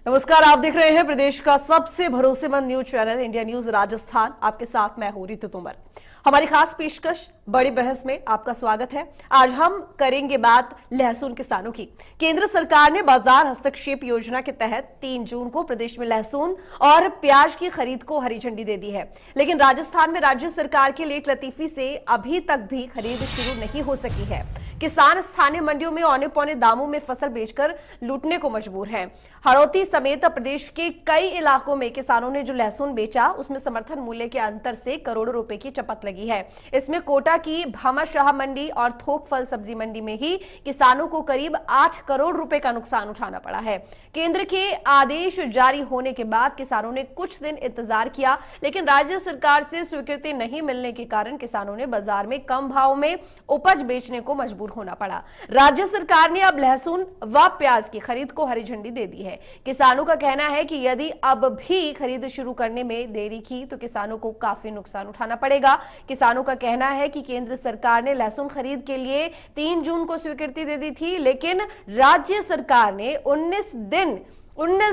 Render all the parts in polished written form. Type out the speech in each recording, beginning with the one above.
नमस्कार, आप देख रहे हैं प्रदेश का सबसे भरोसेमंद news channel India news Rajasthan. आपके साथ मैं हूं रितु तोमर। हमारी खास पेशकश बड़ी बहस में आपका स्वागत है। आज हम करेंगे बात लहसुन किसानों की। केंद्र सरकार ने बाजार हस्तक्षेप योजना के तहत 3 जून को प्रदेश में लहसुन और प्याज की खरीद को हरी झंडी दे दी है, लेकिन राजस्थान में राज्य सरकार की लेट लतीफी से अभी तक भी खरीद शुरू नहीं हो सकी है। किसान स्थानीय मंडियों में औने पौने दामों में फसल बेचकर लूटने को मजबूर हैं। हड़ौती समेत प्रदेश के कई इलाकों में किसानों ने जो लहसुन बेचा उसमें समर्थन मूल्य के अंतर से करोड़ों रुपए की चपत लगी है। इसमें कोटा की भामाशाह मंडी और थोक फल सब्जी मंडी में ही किसानों को करीब 8 करोड़ रुपए का नुकसान उठाना पड़ा है। केंद्र के आदेश जारी होने के बाद किसानों ने कुछ दिन इंतजार किया, लेकिन राज्य सरकार से स्वीकृति नहीं मिलने के कारण किसानों ने बाजार में कम भाव में उपज बेचने को मजबूर होना पड़ा। राज्य सरकार ने अब लहसुन व प्याज की खरीद को हरी झंडी दे दी है। किसानों का कहना है कि यदि अब भी खरीद शुरू करने में देरी की तो किसानों को काफी नुकसान उठाना पड़ेगा। किसानों का कहना है कि केंद्र सरकार ने लहसुन खरीद के लिए 3 जून को स्वीकृति दे दी थी, लेकिन राज्य सरकार ने 19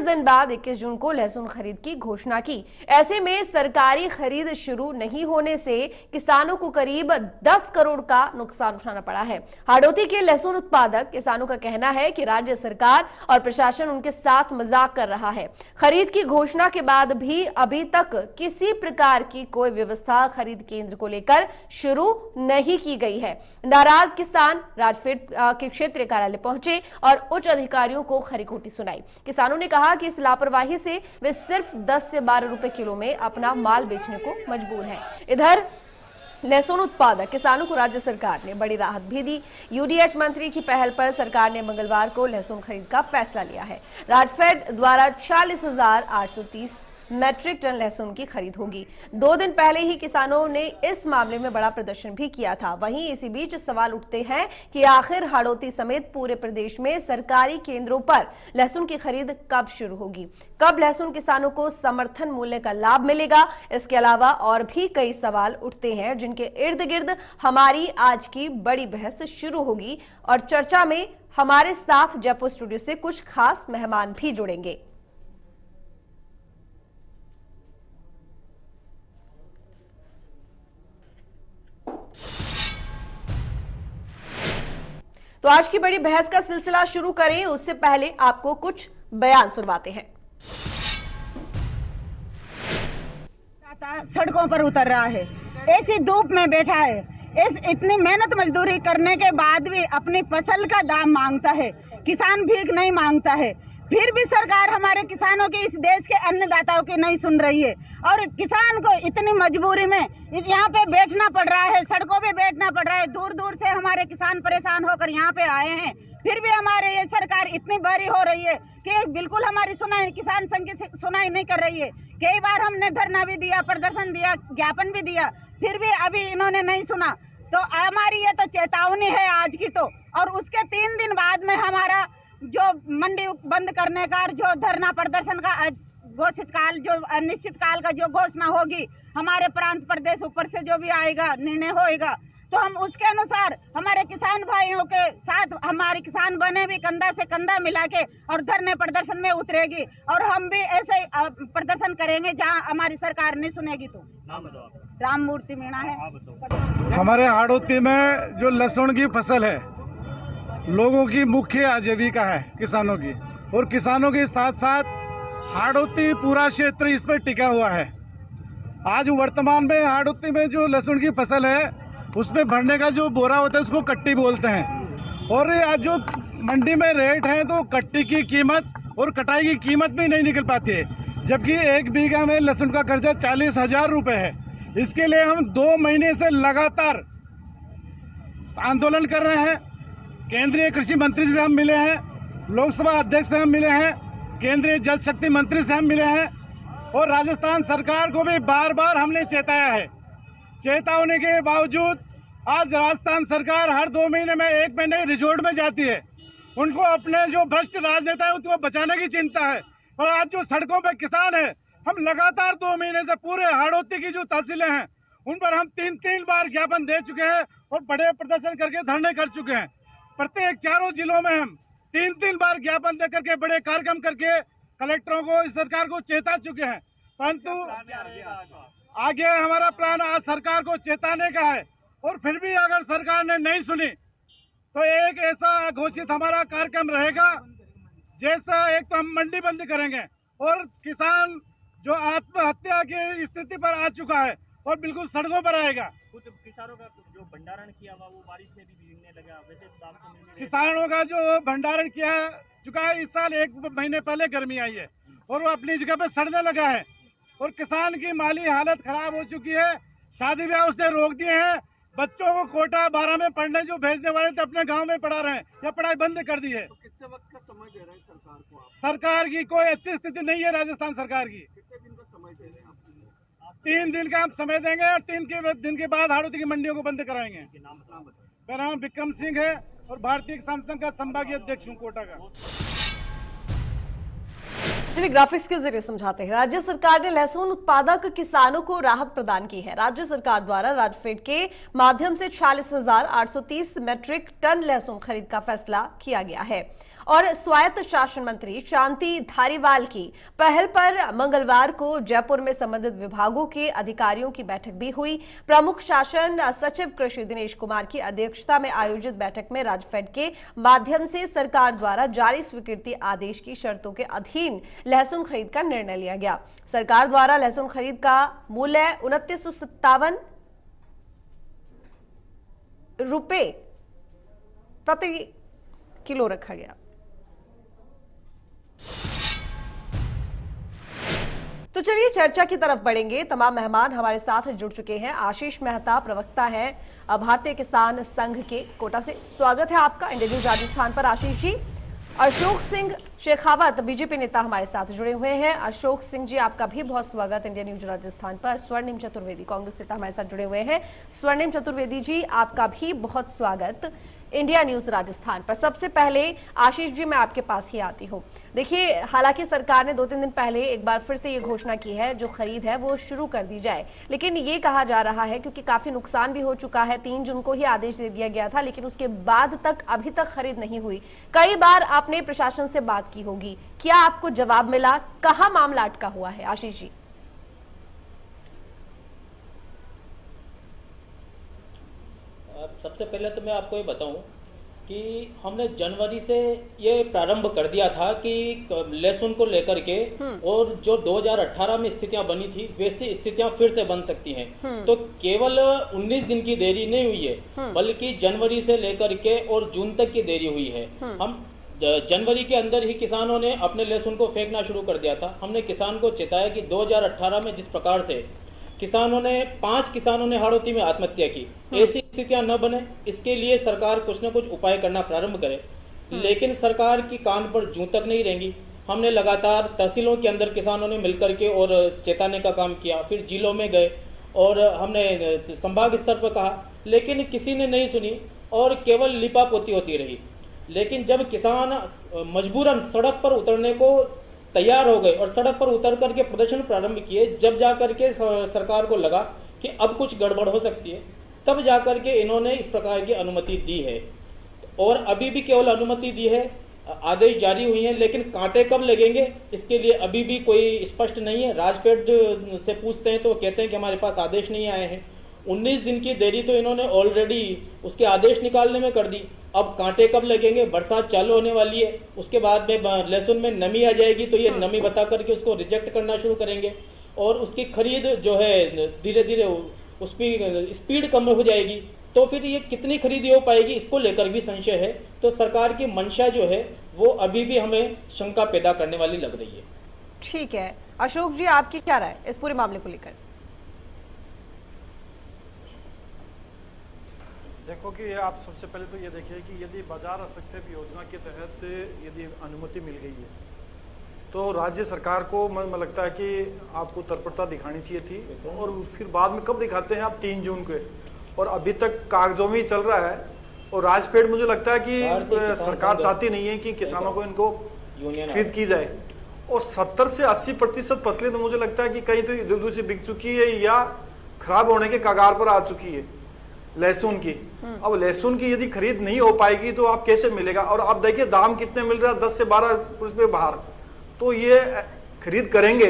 दिन बाद 21 जून को लहसुन खरीद की घोषणा की। ऐसे में सरकारी खरीद शुरू नहीं होने से किसानों को करीब 10 करोड़ का नुकसान उठाना पड़ा है। हाड़ौती के लहसुन उत्पादक किसानों का कहना है कि राज्य सरकार और प्रशासन उनके साथ मजाक कर रहा है। खरीद की घोषणा के बाद भी अभी तक किसी प्रकार की कोई व्यवस्था खरीद केंद्र को लेकर शुरू नहीं की गई है। नाराज किसान राजफेड के क्षेत्रीय कार्यालय पहुंचे और उच्च अधिकारियों को खरी खोटी सुनाई। किसानों ने कहा कि इस लापरवाही से वे सिर्फ 10 से 12 रुपए किलो में अपना माल बेचने को मजबूर हैं। इधर लहसुन उत्पादक किसानों को राज्य सरकार ने बड़ी राहत भी दी। यूडीएच मंत्री की पहल पर सरकार ने मंगलवार को लहसुन खरीद का फैसला लिया है। राजफेड द्वारा 40,830 मैट्रिक टन लहसुन की खरीद होगी। 2 दिन पहले ही किसानों ने इस मामले में बड़ा प्रदर्शन भी किया था। वहीं इसी बीच सवाल उठते हैं कि आखिर हाड़ौती समेत पूरे प्रदेश में सरकारी केंद्रों पर लहसुन की खरीद कब शुरू होगी, कब लहसुन किसानों को समर्थन मूल्य का लाभ मिलेगा। इसके अलावा और भी कई सवाल उठते हैं जिनके इर्द गिर्द हमारी आज की बड़ी बहस शुरू होगी और चर्चा में हमारे साथ जयपुर स्टूडियो से कुछ खास मेहमान भी जुड़ेंगे। तो आज की बड़ी बहस का सिलसिला शुरू करें उससे पहले आपको कुछ बयान सुनवाते हैं। सड़कों पर उतर रहा है, ऐसी धूप में बैठा है, इस इतनी मेहनत मजदूरी करने के बाद भी अपनी फसल का दाम मांगता है। किसान भीख नहीं मांगता है, फिर भी सरकार हमारे किसानों की, इस देश के अन्नदाताओं की नहीं सुन रही है। और किसान को इतनी मजबूरी में यहाँ पे बैठना पड़ रहा है, सड़कों पे बैठना पड़ रहा है। दूर दूर से हमारे किसान परेशान होकर यहाँ पे आए हैं, फिर भी हमारे ये सरकार इतनी बड़ी हो रही है कि बिल्कुल हमारी सुनाई, किसान संघ की सुनाई नहीं कर रही है। कई बार हमने धरना भी दिया, प्रदर्शन दिया, ज्ञापन भी दिया, फिर भी अभी इन्होंने नहीं सुना। तो हमारी ये तो चेतावनी है आज की तो। और उसके 3 दिन बाद में हमारा जो मंडी बंद करने का, जो धरना प्रदर्शन का घोषित काल, जो अनिश्चित काल का जो घोषणा होगी, हमारे प्रांत प्रदेश ऊपर से जो भी आएगा, निर्णय होएगा, तो हम उसके अनुसार हमारे किसान भाइयों के साथ हमारे किसान बने भी कंधा से कंधा मिला के और धरने प्रदर्शन में उतरेगी। और हम भी ऐसे प्रदर्शन करेंगे जहां हमारी सरकार नहीं सुनेगी। तो राम मूर्ति मीणा है। हमारे हाड़ौती में जो लहसुन की फसल है, लोगों की मुख्य आजीविका है किसानों की, और किसानों के साथ साथ हाड़ौती पूरा क्षेत्र इस पर टिका हुआ है। आज वर्तमान में हाड़ौती में जो लहसुन की फसल है उसमें भरने का जो बोरा होता है उसको कट्टी बोलते हैं। और आज जो मंडी में रेट है तो कट्टी की कीमत और कटाई की कीमत भी नहीं निकल पाती है, जबकि 1 बीघा में लहसुन का खर्चा 40,000 रुपये है। इसके लिए हम 2 महीने से लगातार आंदोलन कर रहे हैं। केंद्रीय कृषि मंत्री से हम मिले हैं, लोकसभा अध्यक्ष से हम मिले हैं, केंद्रीय जल शक्ति मंत्री से हम मिले हैं, और राजस्थान सरकार को भी बार बार हमने चेताया है। चेतावनी के बावजूद आज राजस्थान सरकार हर 2 महीने में 1 महीने रिजॉर्ट में जाती है। उनको अपने जो भ्रष्ट राजनेता है उनको बचाने की चिंता है। और आज जो सड़कों पे किसान है, हम लगातार 2 महीने से पूरे हाड़ौती की जो तहसीलें हैं उन पर हम 3 बार ज्ञापन दे चुके हैं और बड़े प्रदर्शन करके धरने कर चुके हैं। प्रत्येक 4 जिलों में हम 3 बार ज्ञापन दे करके बड़े कार्यक्रम करके कलेक्टरों को, इस सरकार को चेता चुके हैं, परंतु आगे हमारा प्लान आज सरकार को चेताने का है। और फिर भी अगर सरकार ने नहीं सुनी तो एक ऐसा घोषित हमारा कार्यक्रम रहेगा, जैसा एक तो हम मंडी बंद करेंगे और किसान जो आत्महत्या की स्थिति पर आ चुका है और बिल्कुल सड़कों पर आएगा। कुछ किसानों का जो भंडारण किया हुआ वो बारिश में भी भीगने लगा, वैसे दाम तो मिलने लगे। किसानों का जो भंडारण किया चुका है, इस साल 1 महीने पहले गर्मी आई है और वो अपनी जगह पे सड़ने लगा है और किसान की माली हालत खराब हो चुकी है। शादी ब्याह उसने रोक दिए हैं, बच्चों को कोटा 12 में पढ़ने जो भेजने वाले थे अपने गांव में पढ़ा रहे हैं या पढ़ाई बंद कर दी है। तो कितने वक्त का समय दे रहे हैं सरकार को आप? सरकार की कोई अच्छी स्थिति नहीं है राजस्थान सरकार की। कितने दिन का समय दे रहे हैं आप? 3 दिन का हम समय देंगे और 3 दिन के बाद हाड़ौती की मंडियों को बंद कराएंगे। नाम बताएं। मेरा नाम विक्रम सिंह है और भारतीय किसान संघ का संभागीय अध्यक्ष हूँ कोटा का। चलिए ग्राफिक्स के जरिए समझाते हैं। राज्य सरकार ने लहसुन उत्पादक किसानों को राहत प्रदान की है। राज्य सरकार द्वारा राजफेड के माध्यम से 46,830 मैट्रिक टन लहसुन खरीद का फैसला किया गया है और स्वायत्त शासन मंत्री शांति धारीवाल की पहल पर मंगलवार को जयपुर में संबंधित विभागों के अधिकारियों की बैठक भी हुई। प्रमुख शासन सचिव कृषि दिनेश कुमार की अध्यक्षता में आयोजित बैठक में राजफेड के माध्यम से सरकार द्वारा जारी स्वीकृति आदेश की शर्तों के अधीन लहसुन खरीद का निर्णय लिया गया। सरकार द्वारा लहसुन खरीद का मूल्य 2957 रुपए प्रति किलो रखा गया। तो चलिए चर्चा की तरफ बढ़ेंगे। तमाम मेहमान हमारे साथ जुड़ चुके हैं। आशीष मेहता प्रवक्ता हैं भारतीय किसान संघ के कोटा से। स्वागत है आपका इंडिया न्यूज राजस्थान पर आशीष जी। अशोक सिंह शेखावत बीजेपी नेता हमारे साथ जुड़े हुए हैं। अशोक सिंह जी आपका भी बहुत स्वागत इंडिया न्यूज राजस्थान पर। स्वर्णिम चतुर्वेदी कांग्रेस नेता हमारे साथ जुड़े हुए हैं। स्वर्णिम चतुर्वेदी जी आपका भी बहुत स्वागत इंडिया न्यूज राजस्थान पर। सबसे पहले आशीष जी मैं आपके पास ही आती हूँ। देखिए हालांकि सरकार ने 2-3 दिन पहले एक बार फिर से ये घोषणा की है जो खरीद है वो शुरू कर दी जाए, लेकिन ये कहा जा रहा है क्योंकि काफी नुकसान भी हो चुका है, 3 जून को ही आदेश दे दिया गया था, लेकिन उसके बाद तक अभी तक खरीद नहीं हुई। कई बार आपने प्रशासन से बात की होगी, क्या आपको जवाब मिला? कहाँ मामला अटका हुआ है आशीष जी? सबसे पहले तो मैं आपको ये बताऊं कि हमने जनवरी से ये प्रारंभ कर दिया था कि लहसुन को लेकर के और जो 2018 में स्थितियां बनी थी वैसी स्थितियां फिर से बन सकती हैं। तो केवल 19 दिन की देरी नहीं हुई है, बल्कि जनवरी से लेकर के और जून तक की देरी हुई है। हम जनवरी के अंदर ही किसानों ने अपने लहसुन को फेंकना शुरू कर दिया था। हमने किसान को चेताया कि 2018 में जिस प्रकार से 5 किसानों ने हाड़ौती में आत्महत्या की, ऐसी स्थितियां न बने, इसके लिए सरकार कुछ न कुछ उपाय करना प्रारंभ करे। लेकिन सरकार की कान पर जूं तक नहीं रहेंगी। हमने लगातार तहसीलों के अंदर किसानों ने मिलकर के और चेताने का काम किया, फिर जिलों में गए और हमने संभाग स्तर पर कहा, लेकिन किसी ने नहीं सुनी और केवल लिपापोती होती रही। लेकिन जब किसान मजबूरन सड़क पर उतरने को तैयार हो गए और सड़क पर उतर करके प्रदर्शन प्रारंभ किए, जब जाकर के सरकार को लगा कि अब कुछ गड़बड़ हो सकती है, तब जाकर के इन्होंने इस प्रकार की अनुमति दी है। और अभी भी केवल अनुमति दी है, आदेश जारी हुई है, लेकिन कांटे कब लगेंगे इसके लिए अभी भी कोई स्पष्ट नहीं है। राजफेड से पूछते हैं तो कहते हैं कि हमारे पास आदेश नहीं आए हैं। 19 दिन की देरी तो इन्होंने ऑलरेडी उसके आदेश निकालने में कर दी। अब कांटे कब लगेंगे? बरसात चालू होने वाली है, उसके बाद में लहसुन में नमी आ जाएगी तो ये नमी बता करके उसको रिजेक्ट करना शुरू करेंगे और उसकी खरीद जो है धीरे धीरे उसकी स्पीड कम हो जाएगी। तो फिर ये कितनी खरीदी हो पाएगी इसको लेकर भी संशय है। तो सरकार की मंशा जो है वो अभी भी हमें शंका पैदा करने वाली लग रही है। ठीक है अशोक जी, आपकी क्या राय इस पूरे मामले को लेकर? देखो कि आप सबसे पहले तो ये देखिए कि यदि बाजार हस्तक्षेप योजना के तहत यदि अनुमति मिल गई है तो राज्य सरकार को मुझे लगता है कि आपको तत्परता दिखानी चाहिए थी। और फिर बाद में कब दिखाते हैं आप? 3 जून के, और अभी तक कागजों में ही चल रहा है। और राजफेड मुझे लगता है कि सरकार चाहती नहीं है कि किसानों को इनको खरीद की जाए। और 70 से 80% फसलें तो मुझे लगता है कि कहीं तो इधर उधर से बिक चुकी है या खराब होने के कगार पर आ चुकी है लहसुन की। अब लहसुन की यदि खरीद नहीं हो पाएगी तो आप कैसे मिलेगा? और आप देखिए दाम कितने मिल रहा है, 10 से 12 रुपए बाहर। तो ये खरीद करेंगे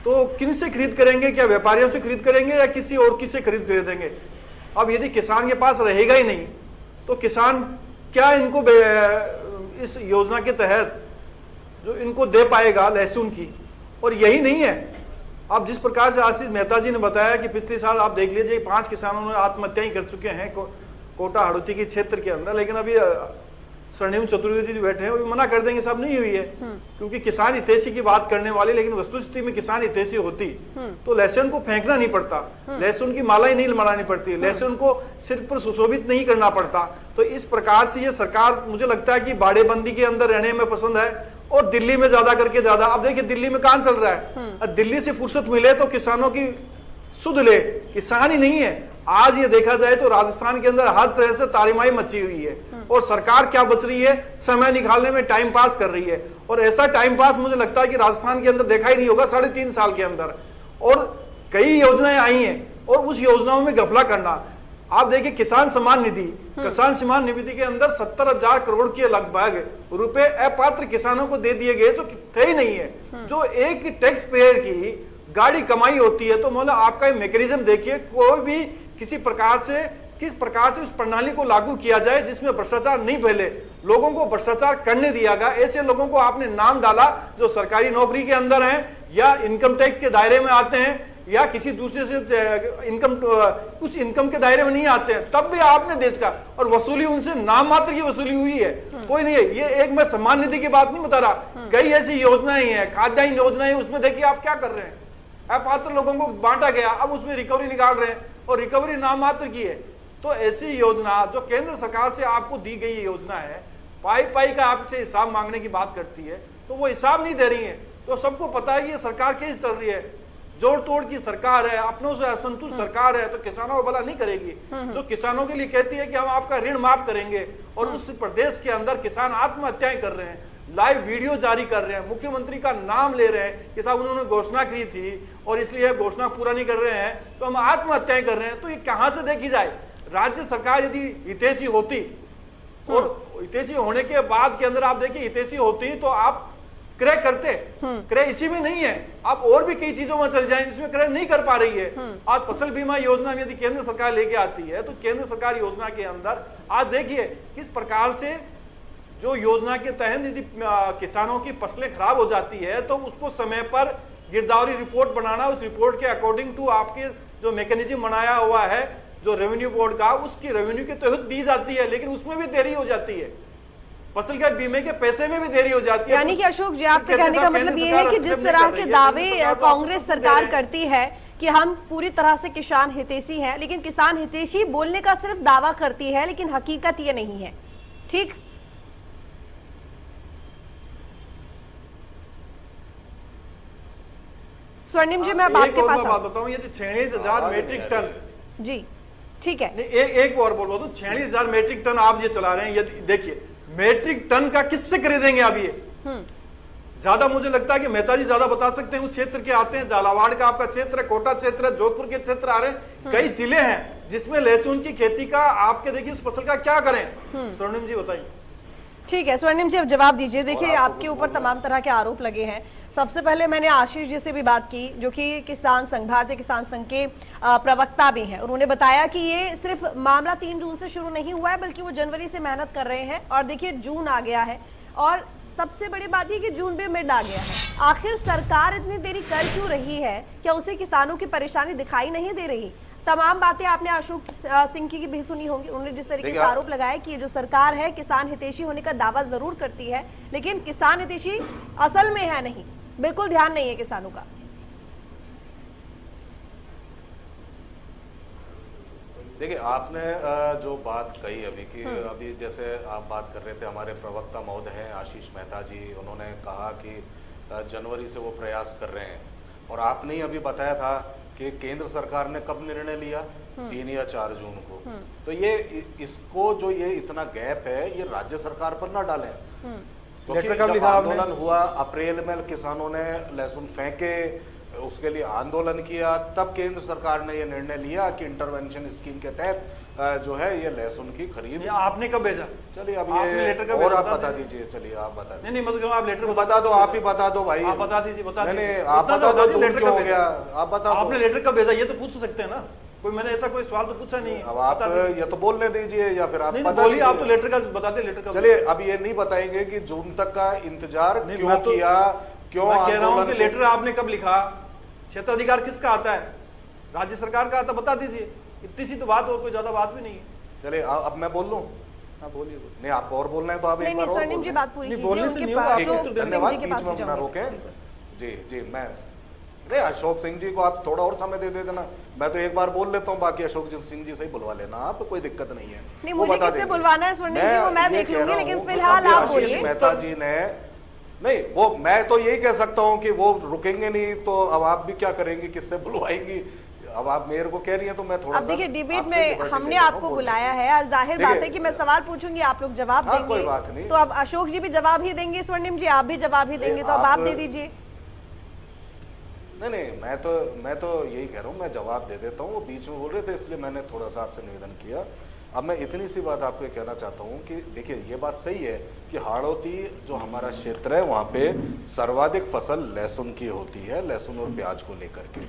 तो किन से खरीद करेंगे? क्या व्यापारियों से खरीद करेंगे या किसी और किसी से खरीदेंगे? अब यदि किसान के पास रहेगा ही नहीं तो किसान क्या इनको इस योजना के तहत जो इनको दे पाएगा लहसुन की? और यही नहीं है, अब जिस प्रकार से आशीष मेहता जी ने बताया कि पिछले साल आप देख लीजिए 5 किसानों ने आत्महत्या ही कर चुके हैं कोटा हड़ौती के क्षेत्र के अंदर, लेकिन अभी स्वर्णिम चतुर्वेदी जी बैठे हैं वो भी मना कर देंगे साहब नहीं हुई है, क्योंकि किसान हितैषी की बात करने वाले, लेकिन वस्तुस्थिति में किसान हितैषी होती तो लहसुन को फेंकना नहीं पड़ता, लहसुन की माला ही नहीं मनानी पड़ती, लहसुन को सिर पर सुशोभित नहीं करना पड़ता। तो इस प्रकार से ये सरकार मुझे लगता है कि बाड़ेबंदी के अंदर रहने में पसंद है और दिल्ली में ज्यादा करके ज्यादा। अब देखिए दिल्ली में काम चल रहा है, दिल्ली से फुर्सत मिले तो किसानों की सुध ले, किसान ही नहीं है। आज ये देखा जाए तो राजस्थान के अंदर हर तरह से तारीमाई मची हुई है और सरकार क्या बच रही है, समय निकालने में टाइम पास कर रही है। और ऐसा टाइम पास मुझे लगता है कि राजस्थान के अंदर देखा ही नहीं होगा 3.5 साल के अंदर। और कई योजनाएं आई हैं और उस योजनाओं में घपला करना। आप देखिए किसान सम्मान निधि, किसान सम्मान निधि के अंदर 70,000 करोड़ के लगभग रुपए अपात्र किसानों को दे दिए गए जो थे ही नहीं है। जो एक टैक्स पेयर की गाड़ी कमाई होती है, तो मतलब आपका मैकेनिज्म देखिए, कोई भी किसी प्रकार से किस प्रकार से उस प्रणाली को लागू किया जाए जिसमें भ्रष्टाचार नहीं फैले, लोगों को भ्रष्टाचार करने दिया गया। ऐसे लोगों को आपने नाम डाला जो सरकारी नौकरी के अंदर हैं या इनकम टैक्स के दायरे में आते हैं या किसी दूसरे से इनकम उस इनकम के दायरे में नहीं आते हैं, तब भी आपने देश का और वसूली उनसे नाम मात्र की वसूली हुई है, कोई नहीं है। ये एक मैं सम्मान निधि की बात नहीं बता रहा, कई ऐसी योजनाएं हैं, खाद्यान्न योजनाएं, उसमें देखिए आप क्या कर रहे हैं, अपात्र लोगों को बांटा गया, अब उसमें रिकवरी निकाल रहे हैं और रिकवरी नाम मात्र की है। तो ऐसी योजना जो केंद्र सरकार से आपको दी गई योजना है, पाई का आपसे हिसाब मांगने की बात करती है, तो वो हिसाब नहीं दे रही है। तो सबको पता है ये सरकार कैसे चल रही है, जोड़ तोड़ की सरकार है, अपनों से असंतुष्ट सरकार है, तो किसानों को भला नहीं करेगी। जो किसानों के लिए कहती है कि हम आपका ऋण माफ करेंगे और उस प्रदेश के अंदर किसान आत्महत्याएं कर रहे हैं, लाइव वीडियो जारी कर रहे हैं, मुख्यमंत्री का नाम ले रहे हैं कि साहब उन्होंने घोषणा की थी और इसलिए घोषणा पूरा नहीं कर रहे हैं तो हम आत्महत्याएं कर रहे हैं। तो ये कहां से देखी जाए? राज्य सरकार यदि हितैषी होती और हितैषी होने के बाद के अंदर आप देखिए हितैषी होती तो आप क्रय करते, क्रय इसी में नहीं है, आप और भी कई चीजों में चल जाएं जिसमें क्रय नहीं कर पा रही है। आज फसल बीमा योजना में यदि केंद्र सरकार लेके आती है तो केंद्र सरकार योजना के अंदर आज देखिए किस प्रकार से जो योजना के तहत यदि किसानों की फसलें खराब हो जाती है तो उसको समय पर गिरदावरी रिपोर्ट बनाना, उस रिपोर्ट के अकॉर्डिंग टू आपके जो मैकेनिज्म बनाया हुआ है जो रेवेन्यू बोर्ड का, उसकी रेवेन्यू के तहत दी जाती है, लेकिन उसमें भी देरी हो जाती है, फसल के बीमे के पैसे में भी देरी हो जाती है। यानी कि अशोक जी आपके कहने का मतलब ये है कि जिस तरह के दावे कांग्रेस सरकार करती है कि हम पूरी तरह से किसान हितैषी हैं, लेकिन किसान हितैषी बोलने का सिर्फ दावा करती है, लेकिन हकीकत ये नहीं है। ठीक, स्वर्णिम जी मैं अब आपके पास बात बताऊं, ये 46,000 मेट्रिक टन, जी ठीक है, एक और बोल दूं, 46,000 मेट्रिक टन आप ये चला रहे हैं, यदि देखिए मेट्रिक टन का किससे खरीदेंगे आप? ये ज्यादा मुझे लगता है कि मेहता जी ज्यादा बता सकते हैं, उस क्षेत्र के आते हैं, झालावाड़ का आपका क्षेत्र है, कोटा क्षेत्र है, जोधपुर के क्षेत्र आ रहे हैं, कई जिले हैं जिसमें लहसुन की खेती का आपके देखिए उस फसल का क्या करें? स्वर्णिम जी बताइए। ठीक है स्वर्णिम जी अब जवाब दीजिए। देखिए आपके ऊपर तमाम तरह के आरोप लगे हैं। सबसे पहले मैंने आशीष जी से भी बात की जो कि किसान संघ, भारतीय किसान संघ के प्रवक्ता भी हैं। उन्होंने बताया कि ये सिर्फ मामला 3 जून से शुरू नहीं हुआ है बल्कि वो जनवरी से मेहनत कर रहे हैं और देखिए जून आ गया है और सबसे बड़ी बात ये कि जून भी मिड आ गया है। आखिर सरकार इतनी देरी कर क्यों रही है? क्या उसे किसानों की परेशानी दिखाई नहीं दे रही? तमाम बातें आपने अशोक सिंह की भी सुनी होंगी। उन्होंने जिस तरीके से आरोप लगाया कि ये जो सरकार है किसान हितैषी होने का दावा जरूर करती है लेकिन किसान हितैषी असल में है नहीं, बिल्कुल ध्यान नहीं है किसानों का। देखिए आपने जो बात कही अभी की, अभी जैसे आप बात कर रहे थे, हमारे प्रवक्ता महोदय हैं आशीष मेहता जी, उन्होंने कहा कि जनवरी से वो प्रयास कर रहे हैं और आपने ही अभी बताया था कि केंद्र सरकार ने कब निर्णय लिया, 3 या 4 जून को। तो ये इसको जो ये इतना गैप है ये राज्य सरकार पर ना डालें, क्योंकि जब आंदोलन हुआ अप्रैल में, किसानों ने लहसुन फेंके, उसके लिए आंदोलन किया, तब केंद्र सरकार ने यह निर्णय लिया कि इंटरवेंशन स्कीम के तहत जो है ये लहसुन की खरीद। ये आपने कब भेजा? चलिए अब आपने ये लेटर कब और भेजा? आप बता दीजिए। चलिए आप बता दीजिए। नहीं मतलब आप लेटर बता दो, आप ही बता दो भाई। आप बता दीजिए, बता नहीं दीजिए। आप इतना बता सा दो दीजिए, लेटर कब हो गया, आप बता दो। आपने लेटर कब भेजा ये तो पूछ सकते हैं ना, कोई मैंने ऐसा कोई सवाल तो पूछा नहीं। अब आप या तो बोलने दीजिए या फिर आप नहीं बता बोलिए, आप दीजिए। तो लेटर का बता दे, लेटर का। चलिए अब ये नहीं बताएंगे कि जून तक का इंतजार नहीं, क्यों मैं तो- किया, क्यों मैं कह रहा हूँ आंदोलन कि लेटर आपने कब लिखा, क्षेत्राधिकार किसका आता है, राज्य सरकार का आता, बता दीजिए। इतनी सी तो बात, और कोई ज्यादा बात भी नहीं है। चलिए अब मैं बोल लूं। हाँ बोलिए। नहीं आपको और बोलना है तो आप नहीं एक नहीं बार और स्वर्णिम बोल जी दें। बात पूरी नहीं, कीजिए, बोलने से उनके नहीं होगा, पास ठीक है, अशोक तो सिंह धन्यवाद, जी के बीच पास में भी ना जाऊंगी। रोकें। जी जी मैं नहीं, अशोक सिंह जी को आप थोड़ा और समय दे देना, मैं तो एक बार बोल लेता हूँ, बाकी अशोक सिंह जी से ही बुलवा लेना आप, कोई दिक्कत नहीं है। नहीं, वो मुझे बता किससे देंगे। बुलवाना है स्वर्णिम जी, वो मैं ये देख कह लूंगी, रहा लेकिन हूँ, फिलहाल अभी आप आशीष बोलिए। मेहता जी ने नहीं, वो मैं तो यही कह सकता हूँ कि वो रुकेंगे नहीं, तो अब आप भी क्या करेंगे, किससे बुलवाएंगी? अब आप मेरे को कह रही हैं तो मैं थोड़ा अब देखिए सा डिबेट आपसे में liberty हमने ले लेता आपको हूँ, बुलाया है और जाहिर देखिए, बात है कि मैं सवाल पूछूंगी, आप लोग जवाब हाँ, देंगे। कोई बात नहीं। तो अब अशोक जी भी जवाब ही देंगे, स्वर्णिम जी आप भी जवाब ही देंगे, तो अब आप दे दीजिए। नहीं मैं तो यही कह रहा हूँ, मैं जवाब दे देता हूँ। वो बीच में बोल रहे थे इसलिए मैंने थोड़ा सा आपसे निवेदन किया। अब मैं इतनी सी बात आपको कहना चाहता हूँ कि देखिए ये बात सही है कि हाड़ौती जो हमारा क्षेत्र है वहाँ पे सर्वाधिक फसल लहसुन की होती है, लहसुन और प्याज को लेकर के।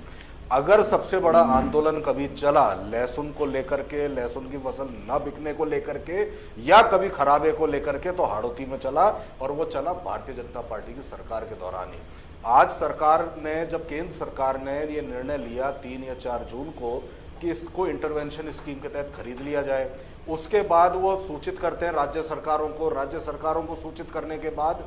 अगर सबसे बड़ा आंदोलन कभी चला लहसुन को लेकर के, लहसुन की फसल न बिकने को लेकर के या कभी खराबे को लेकर के, तो हाड़ौती में चला, और वो चला भारतीय जनता पार्टी की सरकार के दौरान ही। आज सरकार ने, जब केंद्र सरकार ने ये निर्णय लिया 3 या 4 जून को कि इसको इंटरवेंशन स्कीम के तहत खरीद लिया जाए, उसके बाद वो सूचित करते हैं राज्य सरकारों को, राज्य सरकारों को सूचित करने के बाद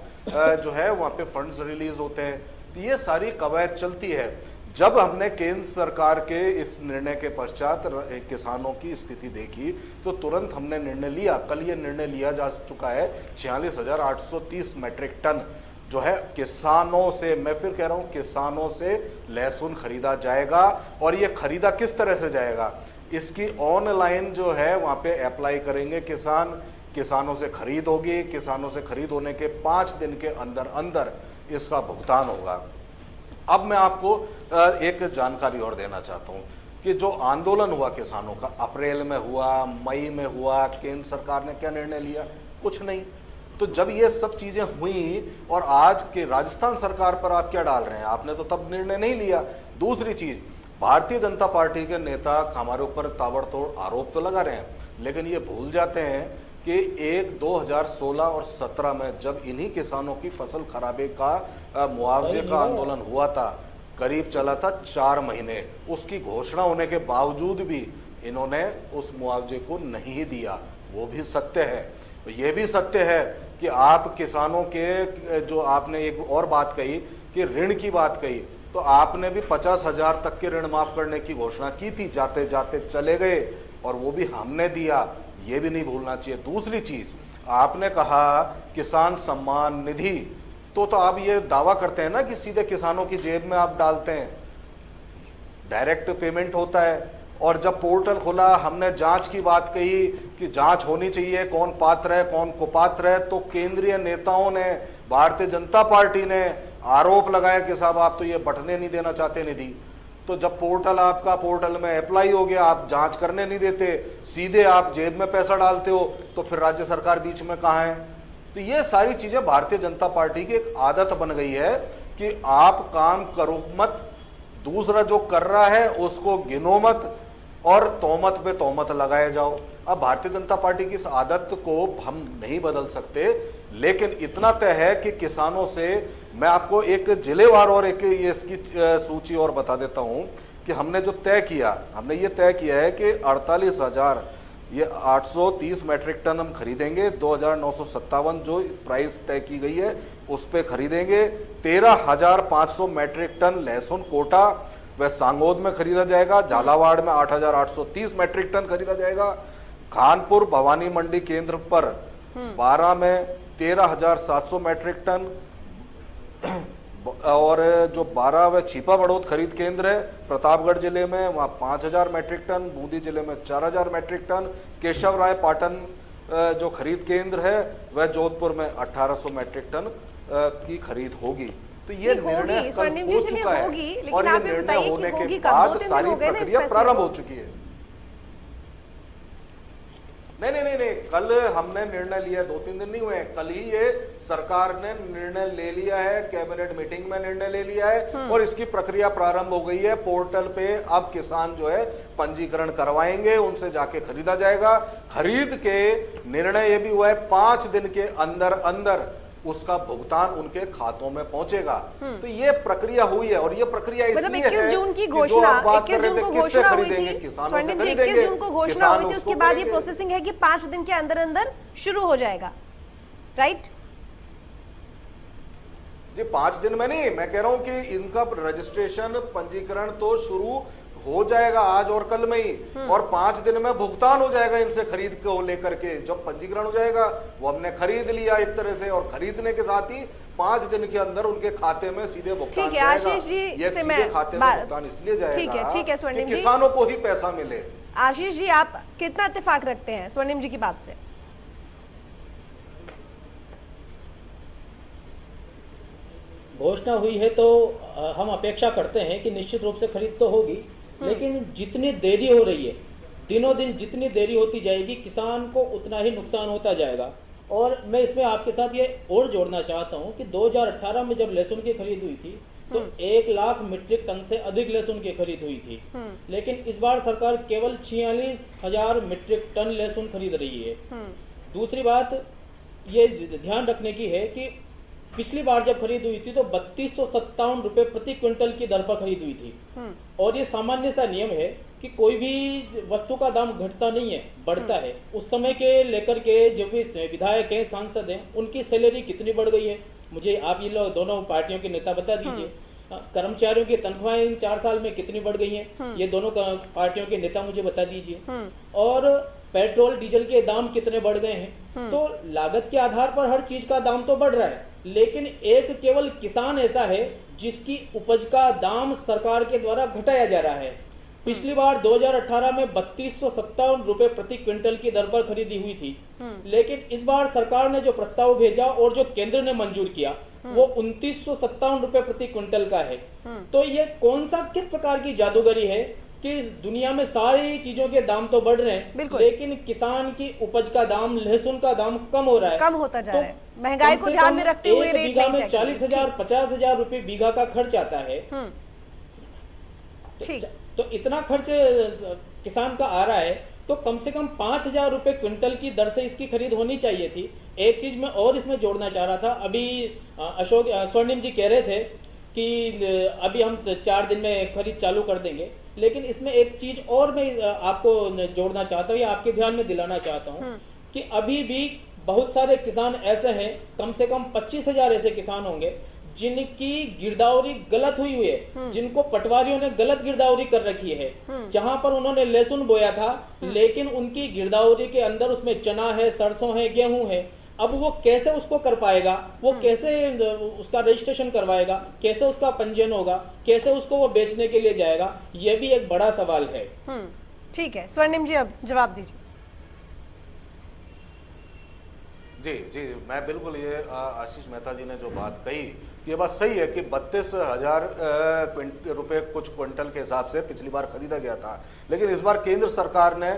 जो है वहाँ पे फंड्स रिलीज होते हैं। तो ये सारी कवायद चलती है। जब हमने केंद्र सरकार के इस निर्णय के पश्चात किसानों की स्थिति देखी तो तुरंत हमने निर्णय लिया, कल ये निर्णय लिया जा चुका है, 46,830 मैट्रिक टन जो है किसानों से, मैं फिर कह रहा हूं किसानों से लहसुन खरीदा जाएगा। और ये खरीदा किस तरह से जाएगा, इसकी ऑनलाइन जो है वहां पे अप्लाई करेंगे किसान, किसानों से खरीद होगी, किसानों से खरीद होने के 5 दिन के अंदर अंदर इसका भुगतान होगा। अब मैं आपको एक जानकारी और देना चाहता हूं कि जो आंदोलन हुआ किसानों का, अप्रैल में हुआ, मई में हुआ, केंद्र सरकार ने क्या निर्णय लिया, कुछ नहीं। तो जब ये सब चीजें हुई और आज के राजस्थान सरकार पर आप क्या डाल रहे हैं, आपने तो तब निर्णय नहीं लिया। दूसरी चीज, भारतीय जनता पार्टी के नेता हमारे ऊपर ताबड़तोड़ आरोप तो लगा रहे हैं, लेकिन ये भूल जाते हैं कि 2016 और 17 में जब इन्हीं किसानों की फसल खराबे का मुआवजे का आंदोलन हुआ था, करीब चला था 4 महीने, उसकी घोषणा होने के बावजूद भी इन्होंने उस मुआवजे को नहीं दिया। वो भी सत्य है। ये भी सत्य है कि आप किसानों के, जो आपने एक और बात कही कि ऋण की बात कही, तो आपने भी 50,000 तक के ऋण माफ करने की घोषणा की थी, जाते जाते चले गए, और वो भी हमने दिया, ये भी नहीं भूलना चाहिए। दूसरी चीज, आपने कहा किसान सम्मान निधि, तो आप ये दावा करते हैं ना कि सीधे किसानों की जेब में आप डालते हैं, डायरेक्ट पेमेंट होता है। और जब पोर्टल खुला, हमने जांच की बात कही कि जांच होनी चाहिए, कौन पात्र है कौन कुपात्र है, तो केंद्रीय नेताओं ने, भारतीय जनता पार्टी ने आरोप लगाया कि साहब आप तो ये बंटने नहीं देना चाहते निधि। तो जब पोर्टल आपका, पोर्टल में अप्लाई हो गया, आप जांच करने नहीं देते, सीधे आप जेब में पैसा डालते हो, तो फिर राज्य सरकार बीच में कहाँ है? तो ये सारी चीजें भारतीय जनता पार्टी की एक आदत बन गई है कि आप काम करो मत, दूसरा जो कर रहा है उसको गिनो मत, और तोहमत पे तोहमत लगाए जाओ। अब भारतीय जनता पार्टी की इस आदत को हम नहीं बदल सकते, लेकिन इतना तय है कि किसानों से, मैं आपको एक जिलेवार और एक ये इसकी सूची और बता देता हूं कि हमने जो तय किया, हमने ये तय किया है कि 48,830 मैट्रिक टन हम खरीदेंगे, 2,957 जो प्राइस तय की गई है उस पे खरीदेंगे। 13,500 मैट्रिक टन लहसुन कोटा वह सांगोद में खरीदा जाएगा, झालावाड़ में 8,830 मैट्रिक टन खरीदा जाएगा, खानपुर भवानी मंडी केंद्र पर 12 में 13,700 मैट्रिक टन, और जो 12 व छिपा बड़ौद खरीद केंद्र है प्रतापगढ़ जिले में, वहाँ 5,000 मैट्रिक टन, बूंदी जिले में 4,000 मैट्रिक टन, केशव राय पाटन जो खरीद केंद्र है वह जोधपुर में 1,800 मैट्रिक टन की खरीद होगी। तो ये निर्णय कल हो चुका है, और ये निर्णय होने के बाद सारी प्रक्रिया प्रारंभ हो चुकी है। नहीं, कल हमने निर्णय लिया, 2-3 दिन नहीं हुए हैं, कल ही ये सरकार ने निर्णय ले लिया है, कैबिनेट मीटिंग में निर्णय ले लिया है और इसकी प्रक्रिया प्रारंभ हो गई है। पोर्टल पे अब किसान जो है पंजीकरण करवाएंगे, उनसे जाके खरीदा जाएगा। खरीद के निर्णय ये भी हुआ है 5 दिन के अंदर अंदर उसका भुगतान उनके खातों में पहुंचेगा। तो ये प्रक्रिया हुई है और ये प्रक्रिया मतलब इसलिए 21 है जून की कि जो घोषणा आप बात 21 कर रहे जून थे, को किससे घोषणा हुई खरीदेंगे? थी किसानों से स्वर्णिम जी, खरीदेंगे। 21 जून को घोषणा किसान हुई थी, उसके उसको बाद ये करेंगे। प्रोसेसिंग है कि 5 दिन के अंदर अंदर शुरू हो जाएगा, राइट? जी 5 दिन में नहीं, मैं कह रहा हूं कि इनका रजिस्ट्रेशन पंजीकरण तो शुरू हो जाएगा आज और कल में ही, और 5 दिन में भुगतान हो जाएगा इनसे खरीद को लेकर के। जब पंजीकरण हो जाएगा वो हमने खरीद लिया एक तरह से, और खरीदने के साथ ही 5 दिन के अंदर उनके खाते में सीधे भुगतान ठीक है, जाएगा। आशीष जी ये से सीधे मैं खाते में भुगतान इसलिए जाएगा ठीक है स्वर्णिम कि जी, किसानों को ही पैसा मिले। आशीष जी आप कितना इत्तेफाक रखते हैं स्वर्णिम जी की बात से? घोषणा हुई है तो हम अपेक्षा करते हैं कि निश्चित रूप से खरीद तो होगी, लेकिन जितनी देरी हो रही है, दिनों दिन जितनी देरी होती जाएगी, किसान को उतना ही नुकसान होता जाएगा। और मैं इसमें आपके साथ ये और जोड़ना चाहता हूं कि 2018 में जब लहसुन की खरीद हुई थी तो 1 लाख मीट्रिक टन से अधिक लहसुन की खरीद हुई थी, लेकिन इस बार सरकार केवल 46,000 मीट्रिक टन लहसुन खरीद रही है। दूसरी बात ये ध्यान रखने की है कि पिछली बार जब खरीद हुई थी तो 3257 रुपए प्रति क्विंटल की दर पर खरीद हुई थी, और ये सामान्य सा नियम है कि कोई भी वस्तु का दाम घटता नहीं है, बढ़ता है। उस समय के लेकर के जो भी विधायक हैं, सांसद हैं, उनकी सैलरी कितनी बढ़ गई है, मुझे आप ये लोग दोनों पार्टियों के नेता बता दीजिए। कर्मचारियों की तनख्वाहें इन 4 साल में कितनी बढ़ गई हैं, ये दोनों पार्टियों के नेता मुझे बता दीजिए। और पेट्रोल डीजल के दाम कितने बढ़ गए हैं। तो लागत के आधार पर हर चीज का दाम तो बढ़ रहा है, लेकिन एक केवल किसान ऐसा है जिसकी उपज का दाम सरकार के द्वारा घटाया जा रहा है। पिछली बार 2018 में 3257 रुपए प्रति क्विंटल की दर पर खरीदी हुई थी, लेकिन इस बार सरकार ने जो प्रस्ताव भेजा और जो केंद्र ने मंजूर किया वो 2957 रुपए प्रति क्विंटल का है। तो ये कौन सा किस प्रकार की जादूगरी है कि दुनिया में सारी चीजों के दाम तो बढ़ रहे हैं, लेकिन किसान की उपज का दाम, लहसुन का दाम कम हो रहा है, कम होता जा रहा है। महंगाई को ध्यान में रखते हुए रेट बीघा में 40,000 50,000 रुपए बीघा का खर्च आता है। तो इतना खर्च किसान का आ रहा है, तो कम से कम 5,000 रुपए क्विंटल की दर से इसकी खरीद होनी चाहिए थी। एक चीज मैं और इसमें जोड़ना चाह रहा था, अभी अशोक स्वर्णिम जी कह रहे थे कि अभी हम 4 दिन में खरीद चालू कर देंगे, लेकिन इसमें एक चीज और मैं आपको जोड़ना चाहता हूँ या आपके ध्यान में दिलाना चाहता हूँ कि अभी भी बहुत सारे किसान ऐसे हैं, कम से कम 25,000 ऐसे किसान होंगे जिनकी गिरदावरी गलत हुई है, जिनको पटवारियों ने गलत गिरदावरी कर रखी है। जहां पर उन्होंने लहसुन बोया था, लेकिन उनकी गिरदावरी के अंदर उसमें चना है, सरसों है, गेहूं है। अब वो कैसे उसको कर पाएगा, वो कैसे उसका रजिस्ट्रेशन करवाएगा, कैसे उसका पंजीयन होगा, कैसे उसको वो बेचने के लिए जाएगा, ये भी एक बड़ा सवाल है। ठीक है स्वर्णिम जी, अब जवाब दीजिए। जी, मैं बिल्कुल, ये आशीष मेहता जी ने जो बात कही ये बात सही है कि 32,000 रुपए कुछ क्विंटल के हिसाब से पिछली बार खरीदा गया था, लेकिन इस बार केंद्र सरकार ने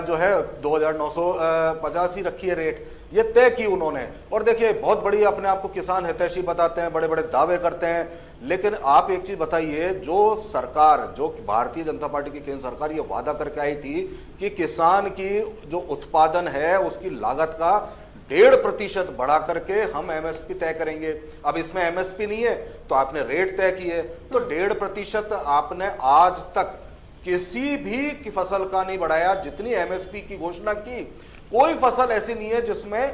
जो है 2,950 ही रखी है रेट, ये तय की उन्होंने। और देखिए, बहुत बड़ी अपने आप को किसान हितैषी बताते हैं, बड़े बड़े दावे करते हैं, लेकिन आप एक चीज बताइए, जो सरकार, जो भारतीय जनता पार्टी की केंद्र सरकार ये वादा करके आई थी कि किसान की जो उत्पादन है उसकी लागत का 1.5% बढ़ा करके हम एमएसपी तय करेंगे। अब इसमें एमएसपी नहीं है तो आपने रेट तय किए, तो 1.5% आपने आज तक किसी भी की फसल का नहीं बढ़ाया। जितनी एमएसपी की घोषणा की, कोई फसल ऐसी नहीं है जिसमें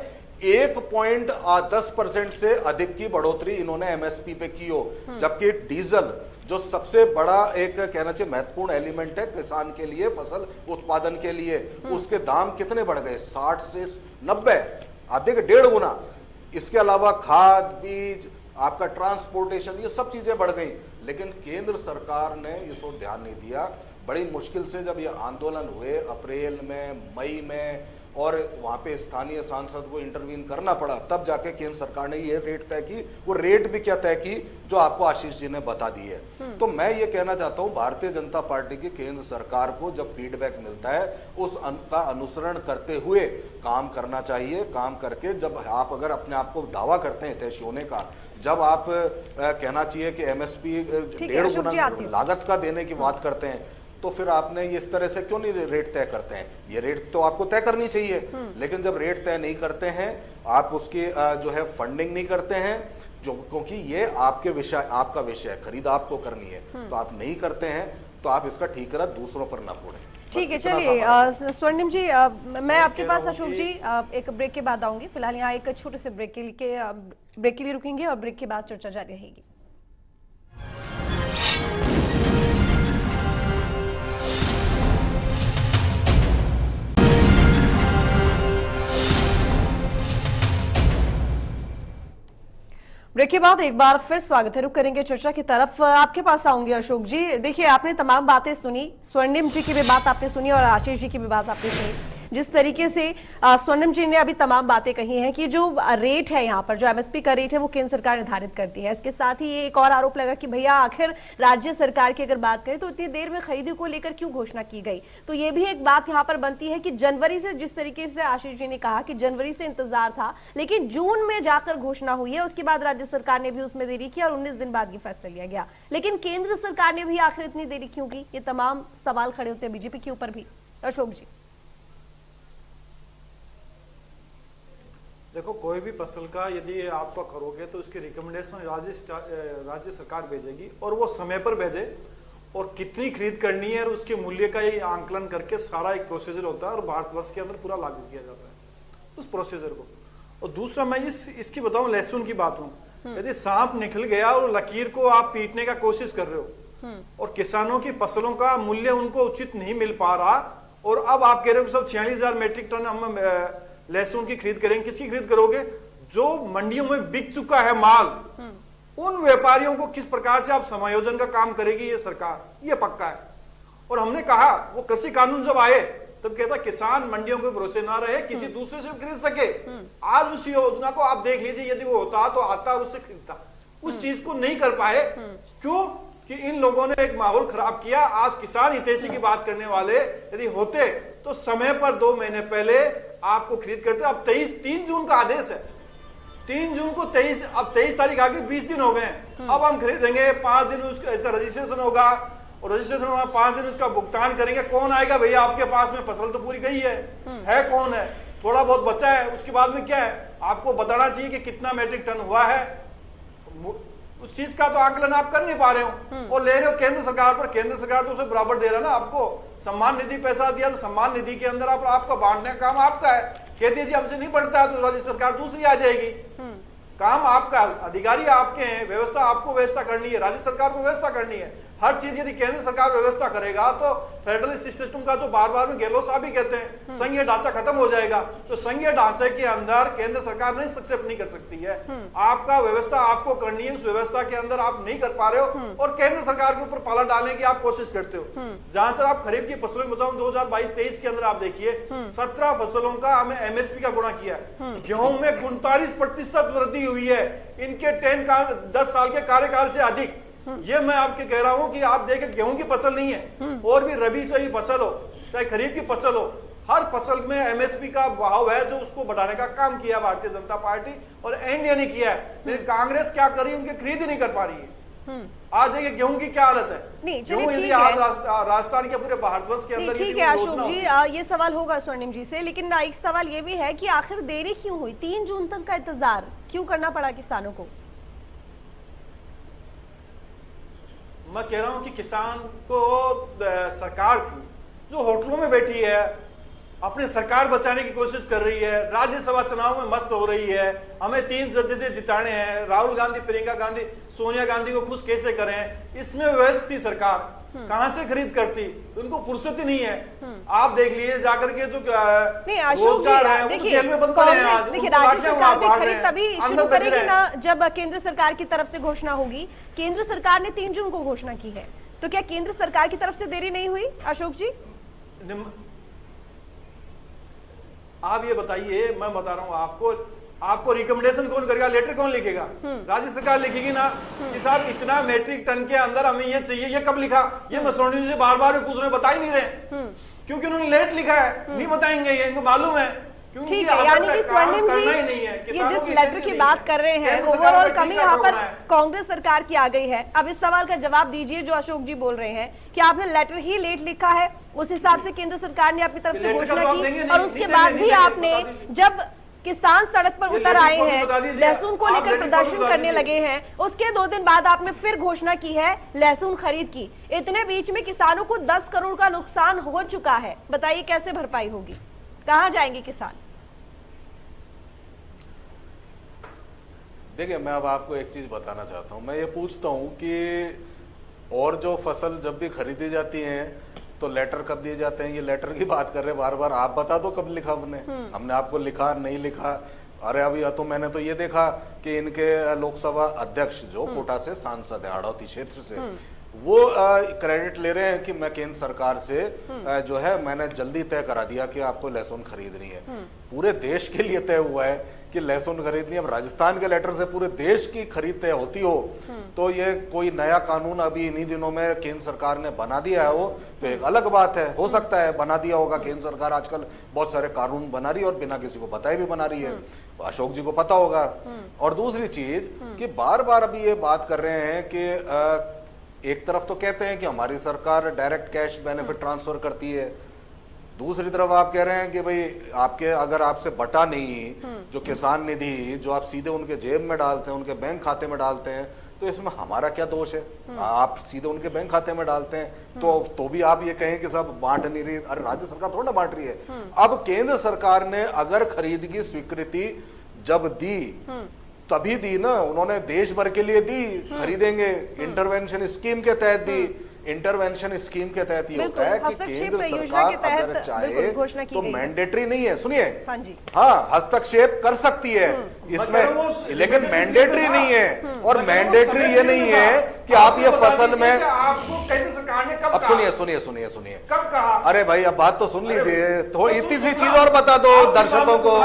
1.10% से अधिक की बढ़ोतरी इन्होंने एमएसपी पे की हो। जबकि डीजल जो सबसे बड़ा एक कहना चाहिए महत्वपूर्ण एलिमेंट है किसान के लिए, फसल उत्पादन के लिए, उसके दाम कितने बढ़ गए, 60 से 90, आधे के 1.5 गुना। इसके अलावा खाद, बीज, आपका ट्रांसपोर्टेशन, ये सब चीजें बढ़ गई, लेकिन केंद्र सरकार ने इस ओर ध्यान नहीं दिया। बड़ी मुश्किल से जब ये आंदोलन हुए अप्रैल में, मई में, और वहां पे स्थानीय सांसद को इंटरवीन करना पड़ा, तब जाके केंद्र सरकार ने ये रेट तय की। वो रेट भी क्या तय की जो आपको आशीष जी ने बता दी है। तो मैं ये कहना चाहता हूं भारतीय जनता पार्टी की केंद्र सरकार को जब फीडबैक मिलता है का अनुसरण करते हुए काम करना चाहिए। काम करके जब आप अगर अपने आप को दावा करते हैं हितैषी होने का, जब आप कहना चाहिए कि एमएसपी 1.5 गुना लागत का देने की बात करते हैं, तो फिर आपने इस तरह से क्यों नहीं रेट तय करते हैं? ये रेट तो आपको तय करनी चाहिए, लेकिन जब रेट तय नहीं करते हैं, आप उसकी जो है फंडिंग नहीं करते हैं, जो क्योंकि ये आपके विषय आपका विषय है, खरीद आपको करनी है, तो आप नहीं करते हैं, तो आप इसका ठीकरा दूसरों पर ना फोड़ें। ठीक है, चलिए स्वर्णिम जी, मैं आपके पास अशोक जी एक ब्रेक के बाद आऊंगी। फिलहाल यहाँ एक छोटे से ब्रेक के लिए रुकेंगे और ब्रेक के बाद चर्चा जारी रहेगी। ब्रेक के बाद एक बार फिर स्वागत है। रुक करेंगे चर्चा की तरफ। आपके पास आऊंगी अशोक जी। देखिए, आपने तमाम बातें सुनी, स्वर्णिम जी की भी बात आपने सुनी और आशीष जी की भी बात आपने सुनी। जिस तरीके से स्वर्णिम जी ने अभी तमाम बातें कही हैं कि जो रेट है यहाँ पर, जो एमएसपी का रेट है वो केंद्र सरकार निर्धारित करती है। इसके साथ ही ये एक और आरोप लगा कि भैया आखिर राज्य सरकार की अगर बात करें तो इतनी देर में खरीदी को लेकर क्यों घोषणा की गई। तो ये भी एक बात यहाँ पर बनती है कि जनवरी से, जिस तरीके से आशीष जी ने कहा कि जनवरी से इंतजार था, लेकिन जून में जाकर घोषणा हुई है, उसके बाद राज्य सरकार ने भी उसमें देरी की और 19 दिन बाद ये फैसला लिया गया। लेकिन केंद्र सरकार ने भी आखिर इतनी देरी क्यों की? ये तमाम सवाल खड़े होते हैं बीजेपी के ऊपर भी। अशोक जी, देखो, कोई भी फसल का यदि आपका करोगे तो उसकी रिकमेंडेशन राज्य सरकार भेजेगी और वो समय पर भेजे, और कितनी खरीद करनी है और उसके मूल्य का ये आंकलन करके सारा एक प्रोसीजर होता है और भारतवर्ष के अंदर पूरा लागू किया जाता है उस प्रोसीजर को। और दूसरा मैं इसकी बताऊं, लहसुन की बात हूं, यदि सांप निकल गया और लकीर को आप पीटने का कोशिश कर रहे हो और किसानों की फसलों का मूल्य उनको उचित नहीं मिल पा रहा, और अब आप कह रहे हो सब 46,000 मेट्रिक टन हम लहसुन की खरीद करेंगे। किसकी खरीद करोगे? जो मंडियों में बिक चुका है माल, उन व्यापारियों को किस प्रकार से आप समायोजन का काम करेगी ये सरकार, ये पक्का है। और हमने कहा वो कृषि कानून जब आए तब कहता किसान मंडियों के भरोसे ना रहे, किसी दूसरे से खरीद सके। आज उस योजना को आप देख लीजिए, यदि वो होता तो आता और उससे खरीदता। उस चीज को नहीं कर पाए, क्यों? कि इन लोगों ने एक माहौल खराब किया। आज किसान हितैषी की बात करने वाले यदि होते तो समय पर 2 महीने पहले आपको खरीद करते। अब 3 जून का आदेश है, 3 जून को अब 23 तारीख आगे 20 दिन हो गए। अब हम खरीदेंगे, 5 दिन इसका रजिस्ट्रेशन होगा और रजिस्ट्रेशन होगा, 5 दिन उसका भुगतान करेंगे। कौन आएगा भैया आपके पास में? फसल तो पूरी गई है कौन है? थोड़ा बहुत बचा है, उसके बाद में क्या है? आपको बताना चाहिए कि कितना मेट्रिक टन हुआ है। उस चीज का तो आकलन आप कर नहीं पा रहे हो और ले रहे हो केंद्र सरकार पर। केंद्र सरकार तो उसे बराबर दे रहा ना आपको। सम्मान निधि पैसा दिया तो सम्मान निधि के अंदर आपका बांटने का काम आपका है। कह दीजिए हमसे नहीं बढ़ता है तो राज्य सरकार दूसरी आ जाएगी। काम आपका, अधिकारी आपके हैं, व्यवस्था आपको व्यवस्था करनी है, राज्य सरकार को व्यवस्था करनी है। हर चीज यदि केंद्र सरकार व्यवस्था करेगा तो फेडरलिस्ट सिस्टम का जो बार बार में गहलोत साहब भी कहते हैं संघीय ढांचा खत्म हो जाएगा। तो संघीय ढांचे के अंदर केंद्र सरकार नहीं हस्तक्षेप नहीं कर सकती है। आपका व्यवस्था आपको करनी है, उस व्यवस्था के अंदर आप नहीं कर पा रहे हो और केंद्र सरकार के ऊपर पाला डालने की आप कोशिश करते हो। जहां तक आप खरीफ की फसलों में बताऊं, 2022-23 के अंदर आप देखिए 17 फसलों का हमें एमएसपी का गुणा किया है। गेहूं में 39% वृद्धि हुई है इनके 10 साल के कार्यकाल से अधिक। ये मैं आपके कह रहा हूं कि आप देखें, गेहूं की फसल नहीं है और भी रबी चाहे फसल हो चाहे खरीफ की फसल हो, हर फसल में एमएसपी का बहाव है जो उसको बढ़ाने का काम किया भारतीय जनता पार्टी और एनडीए ने किया है। लेकिन कांग्रेस क्या कर रही है? उनकी खरीद ही नहीं कर पा रही है। आज देखिए गेहूं की क्या हालत है। गेहूं यदि आज राजस्थान के पूरे भारतवर्ष के अंदर, ठीक है अशोक जी, ये सवाल होगा स्वर्णिम जी से, लेकिन एक सवाल ये भी है कि आखिर देरी क्यों हुई? 3 जून तक का इंतजार क्यों करना पड़ा किसानों को? मैं कह रहा हूं कि किसान को सरकार थी जो होटलों में बैठी है, अपनी सरकार बचाने की कोशिश कर रही है, राज्यसभा चुनाव में मस्त हो रही है, हमें 3 जदीदे जिताने हैं, राहुल गांधी, प्रियंका गांधी, सोनिया गांधी को खुश कैसे करें, इसमें व्यस्त थी सरकार। कहां से खरीद करती? उनको फुर्सत ही नहीं है। आप देख लीजिए जाकर के जो रोजगार है वो जेल में बंद पड़े हैं आज। देखिए राज्य सरकार भी खरीद तभी शुरू करेगी ना जब केंद्र सरकार की तरफ से घोषणा होगी। केंद्र सरकार ने 3 जून को घोषणा की है, तो क्या केंद्र सरकार की तरफ से देरी नहीं हुई अशोक जी? आप ये बताइए, मैं बता रहा हूँ आपको रिकमेंडेशन कौन करेगा, लेटर कौन लिखेगा? राज्य सरकार लिखेगी ना कि साहब इतना मीट्रिक टन के अंदर हमें ये चाहिए। ये कब लिखा? ये मैं स्वर्णिम जी से बार बार पूछ रहे, बता ही नहीं रहे, क्योंकि उन्होंने लेट लिखा है, नहीं बताएंगे, ये इनको मालूम है। ठीक है, यानी कि स्वर्णिम जी ये जिस लेटर की बात कर रहे हैं ओवरऑल कमी यहाँ पर कांग्रेस सरकार की आ गई है। अब इस सवाल का जवाब दीजिए जो अशोक जी बोल रहे हैं कि आपने लेटर ही लेट लिखा है, उस हिसाब से केंद्र सरकार ने अपनी तरफ से घोषणा की और उसके बाद भी आपने जब किसान सड़क पर उतर आए हैं, लहसुन को लेकर प्रदर्शन करने लगे हैं, उसके 2 दिन बाद आपने फिर घोषणा की है लहसुन खरीद की। इतने बीच में किसानों को 10 करोड़ का नुकसान हो चुका है, बताइए कैसे भरपाई होगी, कहां जाएंगे किसान? देखिए, मैं अब आपको एक चीज बताना चाहता हूं। मैं ये पूछता हूं कि और जो फसल जब भी खरीदी जाती है तो लेटर कब दिए जाते हैं? ये लेटर की बात कर रहे हैं बार बार, आप बता दो कब लिखा हमने आपको लिखा नहीं लिखा? अरे अभी तो मैंने तो ये देखा कि इनके लोकसभा अध्यक्ष जो कोटा से सांसद है, हाड़ौती क्षेत्र से, वो क्रेडिट ले रहे हैं कि मैं केंद्र सरकार से जो है मैंने जल्दी तय करा दिया कि आपको लहसुन खरीदनी है। पूरे देश के लिए तय हुआ है कि लहसुन खरीदनी। अब राजस्थान के लेटर से पूरे देश की खरीद तय होती हो तो ये कोई नया कानून अभी इन्हीं दिनों में केंद्र सरकार ने बना दिया है वो तो एक अलग बात है। हो सकता है बना दिया होगा, केंद्र सरकार आजकल बहुत सारे कानून बना रही है और बिना किसी को बताए भी बना रही है, अशोक जी को पता होगा। और दूसरी चीज कि बार बार अभी ये बात कर रहे हैं कि एक तरफ तो कहते हैं कि हमारी सरकार डायरेक्ट कैश बेनिफिट ट्रांसफर करती है, दूसरी तरफ आप कह रहे हैं कि भाई आपके अगर आपसे बटा नहीं जो किसान निधि जो आप सीधे उनके जेब में डालते हैं, उनके बैंक खाते में डालते हैं, तो इसमें हमारा क्या दोष है? आप सीधे उनके बैंक खाते में डालते हैं तो भी आप ये कहें कि सब बांट नहीं रही। अरे राज्य सरकार थोड़ा ना बांट रही है। अब केंद्र सरकार ने अगर खरीद की स्वीकृति जब दी तभी दी ना, उन्होंने देश भर के लिए दी, खरीदेंगे, इंटरवेंशन स्कीम के तहत दी। इंटरवेंशन स्कीम के तहत ये होता है कि केंद्र सरकार अगर चाहे तो मैंडेटरी नहीं है, सुनिए, हाँ हस्तक्षेप कर सकती है इसमें, लेकिन मैंडेटरी नहीं है। और मैंडेटरी ये नहीं है कि आप ये फसल में आपको केंद्र सरकार ने कब अब सुनिए कब कहा? अरे भाई अब बात तो सुन लीजिए, तो इतनी सी चीज और बता दो दर्शकों को,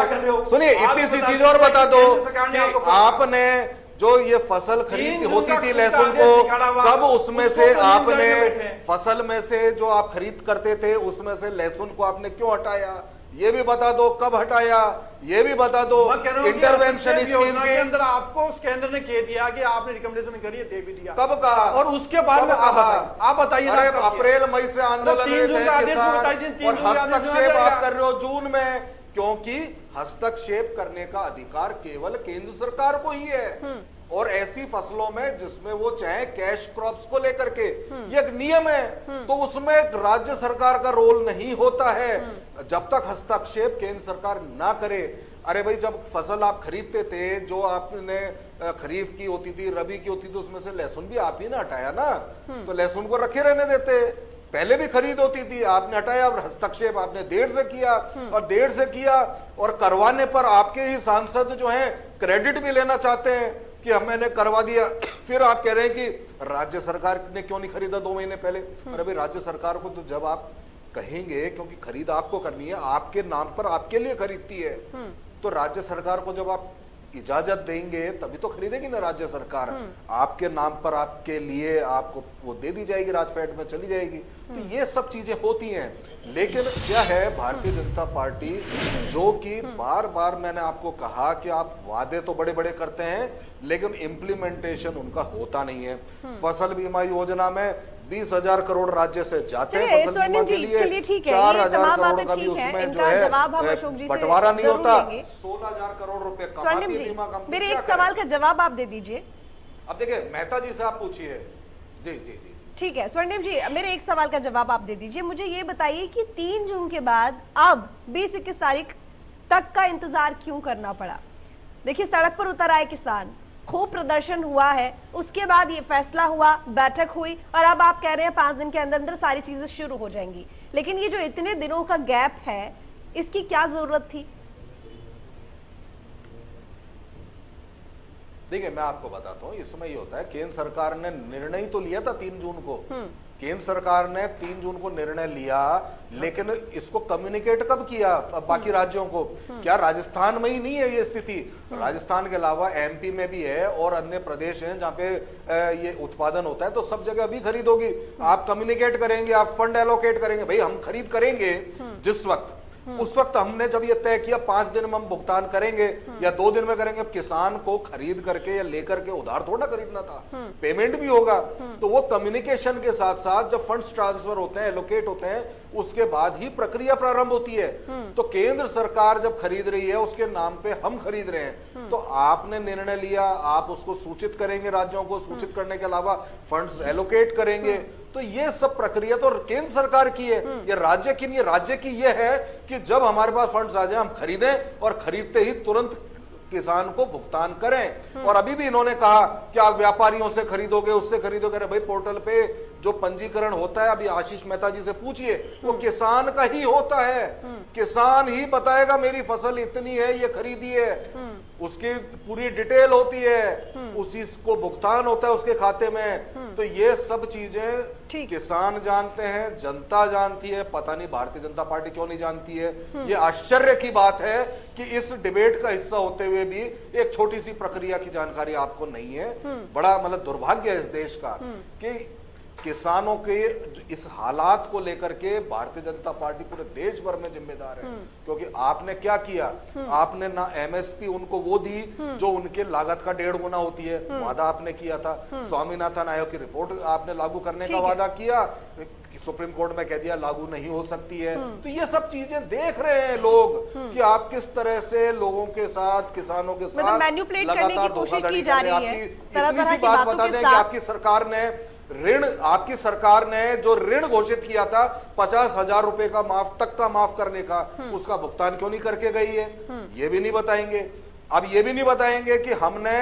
सुनिए इतनी सी चीज और बता दो कि आपने जो ये फसल खरीद होती थी लहसुन को, कब उसमें से आपने फसल में से जो आप खरीद करते थे उसमें से लहसुन को आपने क्यों हटाया? ये भी बता दो, कब हटाया ये भी बता दो। इंटरवेंशन स्कीम के अंदर आपको उस केंद्र ने कह दिया कि आपने रिकमेंडेशन करी, दे भी दिया, कब कहा? और उसके बाद में आप बताइए। अप्रैल मई से आंदोलन हस्तक्षेप आप कर रहे हो जून में, क्योंकि हस्तक्षेप करने का अधिकार केवल केंद्र सरकार को ही है। और ऐसी फसलों में जिसमें वो चाहे कैश क्रॉप्स को लेकर के ये एक नियम है, तो उसमें राज्य सरकार का रोल नहीं होता है जब तक हस्तक्षेप केंद्र सरकार ना करे। अरे भाई जब फसल आप खरीदते थे, जो आपने खरीफ की होती थी, रबी की होती थी, उसमें से लहसुन भी आप ही ना हटाया ना, तो लहसुन को रखे रहने देते। पहले भी खरीद होती थी, आपने हटाया, और हस्तक्षेप आपने देर से किया और करवाने पर आपके ही सांसद जो हैं क्रेडिट भी लेना चाहते हैं कि मैंने करवा दिया। फिर आप कह रहे हैं कि राज्य सरकार ने क्यों नहीं खरीदा 2 महीने पहले। अरे भाई राज्य सरकार को तो जब आप कहेंगे, क्योंकि खरीद आपको करनी है, आपके नाम पर आपके लिए खरीदती है, तो राज्य सरकार को जब आप इजाजत देंगे तभी तो खरीदेगी ना राज्य सरकार। आपके नाम पर आपके लिए आपको वो दे दी जाएगी, राजफेड में चली जाएगी। तो ये सब चीजें होती हैं। लेकिन क्या है, भारतीय जनता पार्टी जो कि बार बार मैंने आपको कहा कि आप वादे तो बड़े बड़े करते हैं लेकिन इम्प्लीमेंटेशन उनका होता नहीं है। फसल बीमा योजना में 20,000 करोड़ राज्य से जाते हैं फसल बीमा के लिए, 4,000 करोड़ का भी उसमें जो है बंटवारा नहीं होता। 16,000 करोड़ रुपए कमाती है बीमा कंपनी। मेरे एक सवाल का जवाब आप दे दीजिए। अब देखिए मेहता जी से आप पूछिए। जी ठीक है स्वर्णिम जी, मेरे एक सवाल का जवाब आप दे दीजिए। मुझे ये बताइए कि 3 जून के बाद अब 20-21 तारीख तक का इंतजार क्यों करना पड़ा? देखिए सड़क पर उतर आए किसान, खूब प्रदर्शन हुआ है, उसके बाद ये फैसला हुआ, बैठक हुई, और अब आप कह रहे हैं 5 दिन के अंदर अंदर सारी चीजें शुरू हो जाएंगी। लेकिन ये जो इतने दिनों का गैप है, इसकी क्या जरूरत थी? देखिए मैं आपको बताता हूँ, इसमें ये होता है, केंद्र सरकार ने निर्णय तो लिया था 3 जून को केंद्र सरकार ने 3 जून को निर्णय लिया, लेकिन इसको कम्युनिकेट कब किया बाकी राज्यों को? क्या राजस्थान में ही नहीं है ये स्थिति? राजस्थान के अलावा एमपी में भी है और अन्य प्रदेश हैं जहाँ पे ये उत्पादन होता है, तो सब जगह भी खरीद होगी। आप कम्युनिकेट करेंगे, आप फंड एलोकेट करेंगे, भाई हम खरीद करेंगे जिस वक्त, उस वक्त हमने जब ये तय किया 5 दिन में हम भुगतान करेंगे या 2 दिन में करेंगे। अब किसान को खरीद करके या लेकर के उधार थोड़ा खरीदना था, पेमेंट भी होगा। तो वो कम्युनिकेशन के साथ साथ जब फंड्स ट्रांसफर होते हैं, एलोकेट होते हैं, उसके बाद ही प्रक्रिया प्रारंभ होती है। तो केंद्र सरकार जब खरीद रही है, उसके नाम पे हम खरीद रहे हैं, तो आपने निर्णय लिया, आप उसको सूचित करेंगे, राज्यों को सूचित करने के अलावा फंड्स एलोकेट करेंगे। तो ये सब प्रक्रिया तो केंद्र सरकार की है, ये राज्य की नहीं है। राज्य की ये है कि जब हमारे पास फंड्स आ जाए हम खरीदें और खरीदते ही तुरंत किसान को भुगतान करें। और अभी भी इन्होंने कहा कि आप व्यापारियों से खरीदोगे, उससे खरीदोगे। अरे भाई, पोर्टल पे जो पंजीकरण होता है, अभी आशीष मेहता जी से पूछिए, वो किसान का ही होता है। किसान ही बताएगा मेरी फसल इतनी है, ये खरीदी है, उसकी पूरी डिटेल होती है, उसी को भुगतान होता है उसके खाते में। तो ये सब चीजें किसान जानते हैं, जनता जानती है, पता नहीं भारतीय जनता पार्टी क्यों नहीं जानती है। ये आश्चर्य की बात है कि इस डिबेट का हिस्सा होते हुए भी एक छोटी सी प्रक्रिया की जानकारी आपको नहीं है। बड़ा मतलब दुर्भाग्य है इस देश का कि किसानों के इस हालात को लेकर के भारतीय जनता पार्टी पूरे देश भर में जिम्मेदार है। क्योंकि आपने क्या किया, आपने ना एमएसपी उनको वो दी जो उनके लागत का 1.5 गुना होती है, वादा आपने किया था। स्वामीनाथन आयोग की रिपोर्ट आपने लागू करने का वादा किया, सुप्रीम कोर्ट में कह दिया लागू नहीं हो सकती है। तो ये सब चीजें देख रहे हैं लोग कि आप किस तरह से लोगों के साथ, किसानों के साथ मैनिपुलेट करने की कोशिश की जा रही है। इतनी सी बात बता दें कि आपकी सरकार ने आपकी सरकार ने जो ऋण घोषित किया था 50,000 रुपए का माफ करने का, उसका भुगतान क्यों नहीं करके गई है, ये भी नहीं बताएंगे। अब ये भी नहीं बताएंगे कि हमने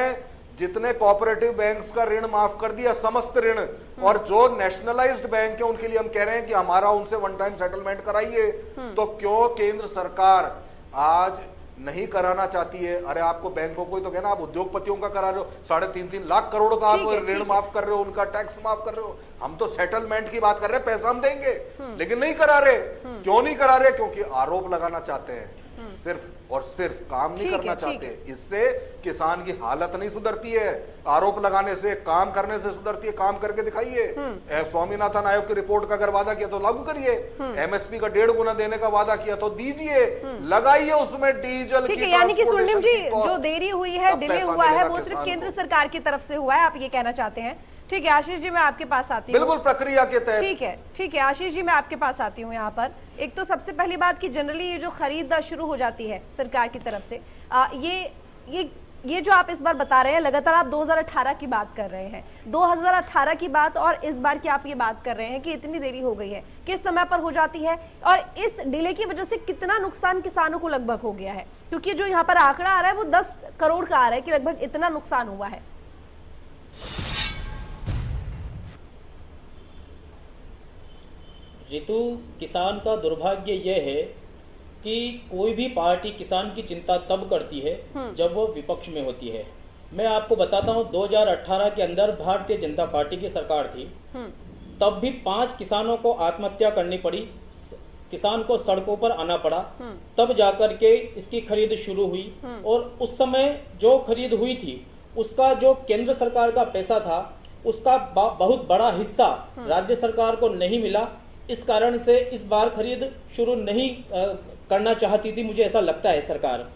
जितने कोऑपरेटिव बैंक्स का ऋण माफ कर दिया, समस्त ऋण, और जो नेशनलाइज्ड बैंक है उनके लिए हम कह रहे हैं कि हमारा उनसे वन टाइम सेटलमेंट कराइए। तो क्यों केंद्र सरकार आज नहीं कराना चाहती है? अरे आपको बैंकों को ही तो कहना, आप उद्योगपतियों का करा रहे हो, 3.5 लाख करोड़ का आप ऋण माफ कर रहे हो, उनका टैक्स माफ कर रहे हो। हम तो सेटलमेंट की बात कर रहे हैं, पैसा हम देंगे, लेकिन नहीं करा रहे। क्यों नहीं करा रहे? क्योंकि आरोप लगाना चाहते हैं, सिर्फ और सिर्फ काम नहीं करना चाहते। इससे किसान की हालत नहीं सुधरती है, आरोप लगाने से, काम करने से सुधरती है। काम करके दिखाइए। स्वामीनाथन आयोग की रिपोर्ट का अगर वादा किया तो लागू करिए, एमएसपी का 1.5 गुना देने का वादा किया तो दीजिए, लगाइए उसमें डीजल। ठीक है, यानी कि स्वर्णिम जी, जो देरी हुई है, डिले हुआ है, वो सिर्फ केंद्र सरकार की तरफ से हुआ है, आप ये कहना चाहते हैं? ठीक है आशीष जी, मैं आपके पास आती हूँ। बिल्कुल प्रक्रिया के तहत। ठीक है आशीष जी, मैं आपके पास आती हूँ। यहाँ पर एक तो सबसे पहली बात कि जनरली ये जो खरीद शुरू हो जाती है सरकार की तरफ से, ये जो आप इस बार बता रहे हैं, लगातार आप 2018 की बात कर रहे हैं, 2018 की बात, और इस बार की आप ये बात कर रहे हैं कि इतनी देरी हो गई है, किस समय पर हो जाती है, और इस डिले की वजह से कितना नुकसान किसानों को लगभग हो गया है? क्योंकि जो यहाँ पर आंकड़ा आ रहा है वो 10 करोड़ का आ रहा है कि लगभग इतना नुकसान हुआ है। ऋतु, किसान का दुर्भाग्य यह है कि कोई भी पार्टी किसान की चिंता तब करती है जब वो विपक्ष में होती है। मैं आपको बताता हूं, 2018 के अंदर भारतीय जनता पार्टी की सरकार थी, तब भी 5 किसानों को आत्महत्या करनी पड़ी, किसान को सड़कों पर आना पड़ा, तब जाकर के इसकी खरीद शुरू हुई। और उस समय जो खरीद हुई थी उसका जो केंद्र सरकार का पैसा था उसका बहुत बड़ा हिस्सा राज्य सरकार को नहीं मिला। इस कारण से इस बार खरीद शुरू नहीं करना चाहती थी, मुझे ऐसा लगता है सरकार।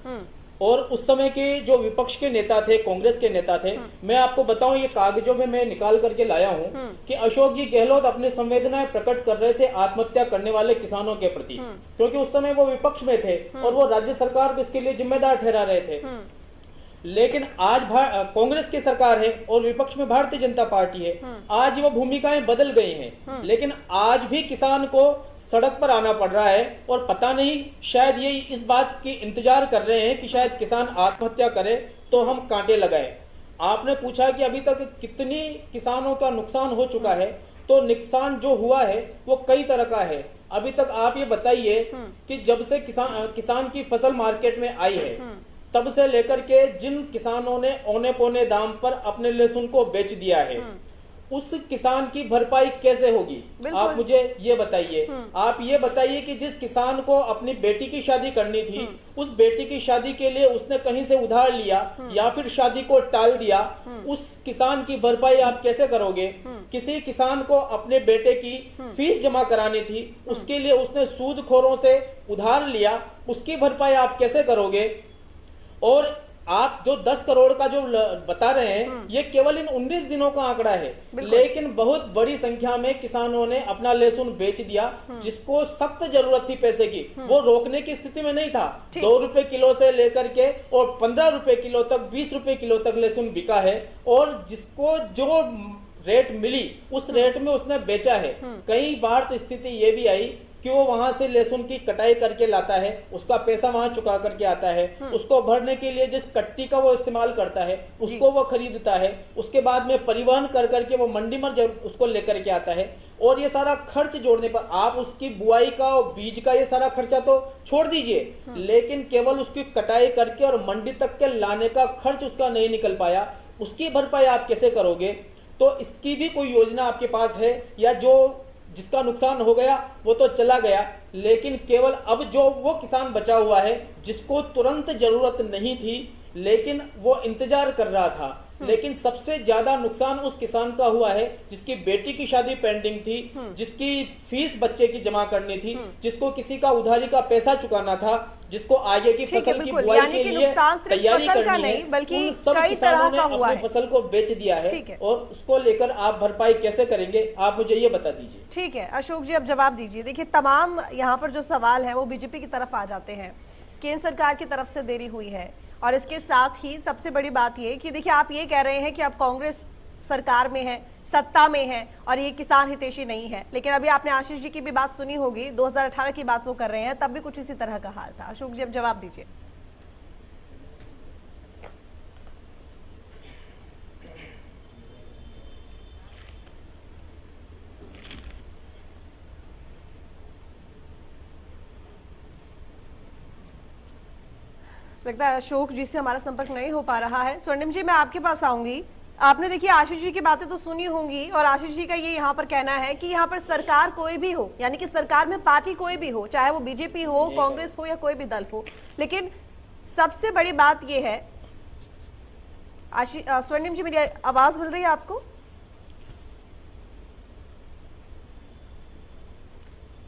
और उस समय के जो विपक्ष के नेता थे, कांग्रेस के नेता थे, मैं आपको बताऊं, ये कागजों में मैं निकाल करके लाया हूं कि अशोक जी गहलोत अपने संवेदनाएं प्रकट कर रहे थे आत्महत्या करने वाले किसानों के प्रति, क्योंकि उस समय वो विपक्ष में थे और वो राज्य सरकार को इसके लिए जिम्मेदार ठहरा रहे थे। लेकिन आज कांग्रेस की सरकार है और विपक्ष में भारतीय जनता पार्टी है, आज वो भूमिकाएं बदल गई हैं, लेकिन आज भी किसान को सड़क पर आना पड़ रहा है। और पता नहीं, शायद ये इस बात की इंतजार कर रहे हैं कि शायद किसान आत्महत्या करे तो हम कांटे लगाए। आपने पूछा कि अभी तक कितनी किसानों का नुकसान हो चुका है, तो नुकसान जो हुआ है वो कई तरह का है। अभी तक आप ये बताइए कि जब से किसान की फसल मार्केट में आई है, तब से लेकर के जिन किसानों ने औने पौने दाम पर अपने लहसुन को बेच दिया है, उस किसान की भरपाई कैसे होगी? बिल्कुल। आप मुझे ये बताइए। आप ये बताइए कि जिस किसान को अपनी बेटी की शादी करनी थी, उस बेटी की शादी के लिए उसने कहीं से उधार लिया या फिर शादी को टाल दिया, उस किसान की भरपाई आप कैसे करोगे? किसी किसान को अपने बेटे की फीस जमा करानी थी, उसके लिए उसने सूदखोरों से उधार लिया, उसकी भरपाई आप कैसे करोगे? और आप जो 10 करोड़ का जो बता रहे हैं, ये केवल इन 19 दिनों का आंकड़ा है, लेकिन बहुत बड़ी संख्या में किसानों ने अपना लहसुन बेच दिया। जिसको सख्त जरूरत थी पैसे की, वो रोकने की स्थिति में नहीं था। 2 रुपए किलो से लेकर के और 15 रुपए किलो तक, 20 रुपए किलो तक लहसुन बिका है, और जिसको जो रेट मिली उस रेट में उसने बेचा है। कई बार तो स्थिति ये भी आई कि वो वहां से लहसुन की कटाई करके लाता है, उसका पैसा वहां चुका करके आता है, उसको भरने के लिए जिस कट्टी का वो इस्तेमाल करता है उसको वो खरीदता है, उसके बाद में परिवहन कर करके वो मंडी में उसको लेकर के आता है, और ये सारा खर्च जोड़ने पर आप उसकी बुआई का और बीज का ये सारा खर्चा तो छोड़ दीजिए, लेकिन केवल उसकी कटाई करके और मंडी तक के लाने का खर्च उसका नहीं निकल पाया, उसकी भरपाई आप कैसे करोगे? तो इसकी भी कोई योजना आपके पास है? या जो जिसका नुकसान हो गया वो तो चला गया, लेकिन केवल अब जो वो किसान बचा हुआ है जिसको तुरंत जरूरत नहीं थी लेकिन वो इंतजार कर रहा था, लेकिन सबसे ज्यादा नुकसान उस किसान का हुआ है जिसकी बेटी की शादी पेंडिंग थी, जिसकी फीस बच्चे की जमा करनी थी, जिसको किसी का उधारी का पैसा चुकाना था, जिसको आगे की फसल की बुआई के लिए तैयारी करनी है, बल्कि उन सब कई किसानों तरह का ने हुआ अपनी है। फसल को बेच दिया है, और उसको लेकर आप भरपाई कैसे करेंगे? आप मुझे ये बता दीजिए। ठीक है अशोक जी, अब जवाब दीजिए। देखिए, तमाम यहाँ पर जो सवाल है वो बीजेपी की तरफ आ जाते हैं, केंद्र सरकार की तरफ से देरी हुई है, और इसके साथ ही सबसे बड़ी बात ये कि देखिए आप ये कह रहे हैं कि अब कांग्रेस सरकार में है, सत्ता में है, और ये किसान हितैषी नहीं है, लेकिन अभी आपने आशीष जी की भी बात सुनी होगी, 2018 की बात वो कर रहे हैं, तब भी कुछ इसी तरह का हाल था। अशोक जी अब जवाब दीजिए। लगता है अशोक जी से हमारा संपर्क नहीं हो पा रहा है। स्वर्णिम जी, मैं आपके पास आऊंगी। आपने देखिए आशीष जी की बातें तो सुनी होंगी, और आशीष जी का ये यहाँ पर कहना है कि यहाँ पर सरकार कोई भी हो, यानी कि सरकार में पार्टी कोई भी हो, चाहे वो बीजेपी हो, कांग्रेस हो, या कोई भी दल हो, लेकिन सबसे बड़ी बात ये है। स्वर्णिम जी, मेरी आवाज मिल रही है आपको?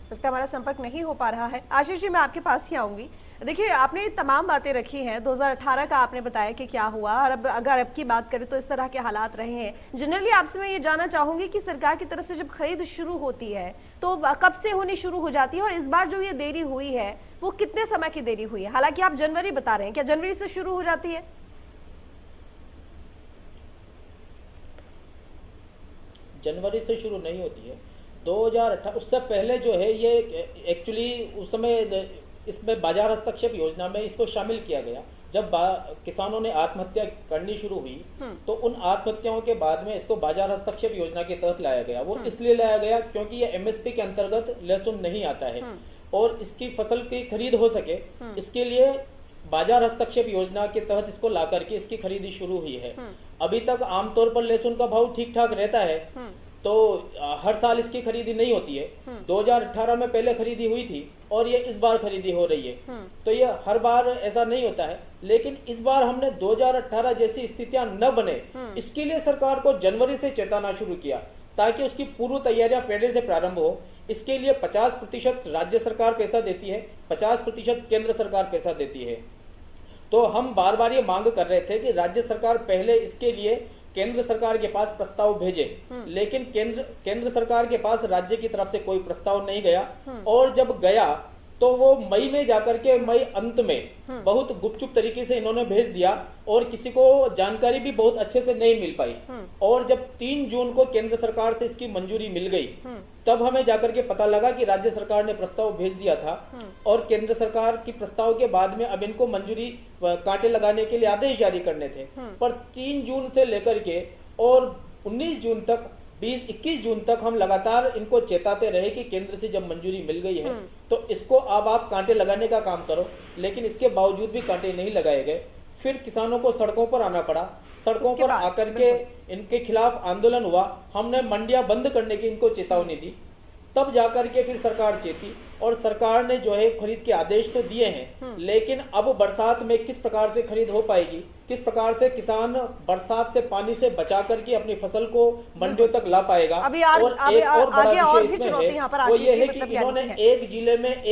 लगता है हमारा संपर्क नहीं हो पा रहा है। आशीष जी, मैं आपके पास ही आऊंगी। देखिए, आपने तमाम बातें रखी हैं, 2018 का आपने बताया कि क्या हुआ, और अब अगर अब की बात करें तो इस तरह के हालात रहे हैं। जनरली आपसे मैं ये जानना चाहूंगी कि सरकार की तरफ से जब खरीद शुरू होती है तो कब से होनी शुरू हो जाती है, और इस बार जो ये देरी हुई है वो कितने समय की देरी हुई है? हालांकि आप जनवरी बता रहे हैं, क्या जनवरी से शुरू हो जाती है? जनवरी से शुरू नहीं होती है, 2018 उससे पहले जो है ये एक्चुअली उस समय इसमें बाजार हस्तक्षेप योजना में इसको शामिल किया गया। जब किसानों ने आत्महत्या करनी शुरू हुई तो उन आत्महत्याओं के बाद में इसको बाजार हस्तक्षेप योजना के तहत लाया गया। वो इसलिए लाया गया क्योंकि ये एमएसपी के अंतर्गत लहसुन नहीं आता है, और इसकी फसल की खरीद हो सके इसके लिए बाजार हस्तक्षेप योजना के तहत इसको ला करके इसकी खरीदी शुरू हुई है। अभी तक आमतौर पर लहसुन का भाव ठीक ठाक रहता है, तो हर साल इसकी खरीदी नहीं होती है। 2018 में पहले खरीदी हुई थी और ये इस बार खरीदी हो रही है, तो ये हर बार ऐसा नहीं होता है, लेकिन इस बार हमने 2018 जैसी स्थितियां न बने इसके लिए सरकार को जनवरी से चेताना शुरू किया, ताकि उसकी पूर्व तैयारियां पहले से प्रारंभ हो। इसके लिए 50% राज्य सरकार पैसा देती है, 50% केंद्र सरकार पैसा देती है। तो हम बार बार ये मांग कर रहे थे कि राज्य सरकार पहले इसके लिए केंद्र सरकार के पास प्रस्ताव भेजे, लेकिन केंद्र सरकार के पास राज्य की तरफ से कोई प्रस्ताव नहीं गया, और जब गया तो वो मई में जाकर के मई अंत में बहुत गुपचुप तरीके से इन्होंने भेज दिया, और किसी को जानकारी भी बहुत अच्छे से नहीं मिल पाई। और जब 3 जून को केंद्र सरकार से इसकी मंजूरी मिल गई, तब हमें जाकर के पता लगा कि राज्य सरकार ने प्रस्ताव भेज दिया था, और केंद्र सरकार की प्रस्ताव के बाद में अब इनको मंजूरी कांटे लगाने के लिए आदेश जारी करने थे। पर 3 जून से लेकर के और 19 जून तक 21 जून तक हम लगातार इनको चेताते रहे कि केंद्र से जब मंजूरी मिल गई है तो इसको अब आप कांटे लगाने का काम करो, लेकिन इसके बावजूद भी कांटे नहीं लगाए गए। फिर किसानों को सड़कों पर आना पड़ा, सड़कों उसके पर बाद, आकर के इनके खिलाफ आंदोलन हुआ, हमने मंडियां बंद करने की इनको चेतावनी दी, तब जाकर के फिर सरकार चेती और सरकार ने जो है खरीद के आदेश तो दिए हैं, लेकिन अब बरसात में किस प्रकार से खरीद हो पाएगी, किस प्रकार से किसान बरसात से पानी से बचा करके अपनी फसल को मंडियों तक ला पाएगा। अभी और एक और बड़ा आगे और विषय भी इसमें चुनौती है, यहाँ पर वो आती ये है है कि कि मतलब क्या इन्होंने है? एक जिले में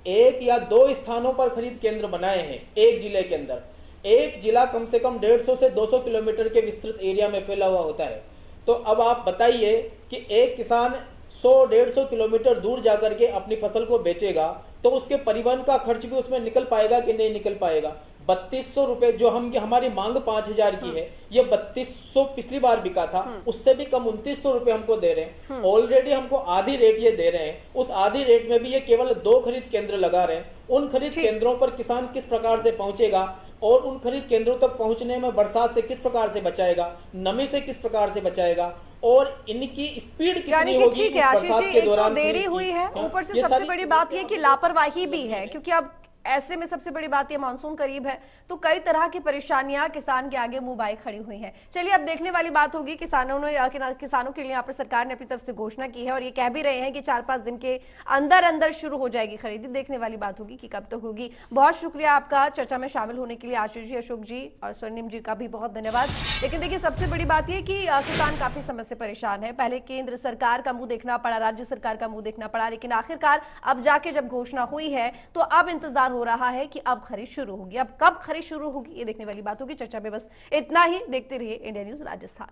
एक या दो स्थानों पर खरीद केंद्र बनाए हैं। एक जिले के अंदर एक जिला कम से कम 150 से 200 किलोमीटर के विस्तृत एरिया में फैला हुआ होता है। तो अब आप बताइए कि एक किसान 100-150 किलोमीटर दूर जाकर के अपनी फसल को बेचेगा तो उसके परिवहन का खर्च भी उसमें निकल पाएगा कि नहीं निकल पाएगा। 3200 रुपए जो हमारी मांग 5000 की है, ये 3200 पिछली बार बिका था, उससे भी कम 2900 रुपए हमको दे रहे हैं। ऑलरेडी हमको आधी रेट ये दे रहे हैं, उस आधी रेट में भी ये केवल 2 खरीद केंद्र लगा रहे हैं। उन खरीद केंद्रों पर किसान किस प्रकार से पहुंचेगा और उन खरीद केंद्रों तक पहुंचने में बरसात से किस प्रकार से बचाएगा, नमी से किस प्रकार से बचाएगा और इनकी स्पीड यानी कितनी कि होगी ठीक है इस आशीष बरसात जी, के एक तो दौरान देरी खरीद की। हुई है, हाँ, ऊपर से ये सबसे सारी बड़ी बात ये कि लापरवाही भी है, क्योंकि अब ऐसे में सबसे बड़ी बात ये मानसून करीब है तो कई तरह की परेशानियां किसान के आगे मुंह बाई खड़ी हुई हैं। चलिए अब देखने वाली बात होगी, किसानों के लिए यहाँ पर सरकार ने अपनी तरफ से घोषणा की है और ये कह भी रहे हैं कि 4-5 दिन के अंदर अंदर शुरू हो जाएगी खरीदी। देखने वाली बात होगी कि कब तक होगी। बहुत शुक्रिया आपका चर्चा में शामिल होने के लिए आशीष जी, अशोक जी और स्वर्णिम जी का भी बहुत धन्यवाद। लेकिन देखिए सबसे बड़ी बात यह कि किसान काफी समय से परेशान है। पहले केंद्र सरकार का मुंह देखना पड़ा, राज्य सरकार का मुंह देखना पड़ा, लेकिन आखिरकार अब जाके जब घोषणा हुई है तो अब इंतजार हो रहा है कि अब खरीद शुरू होगी। अब कब खरीद शुरू होगी ये देखने वाली बात होगी। चर्चा में बस इतना ही। देखते रहिए इंडिया न्यूज राजस्थान।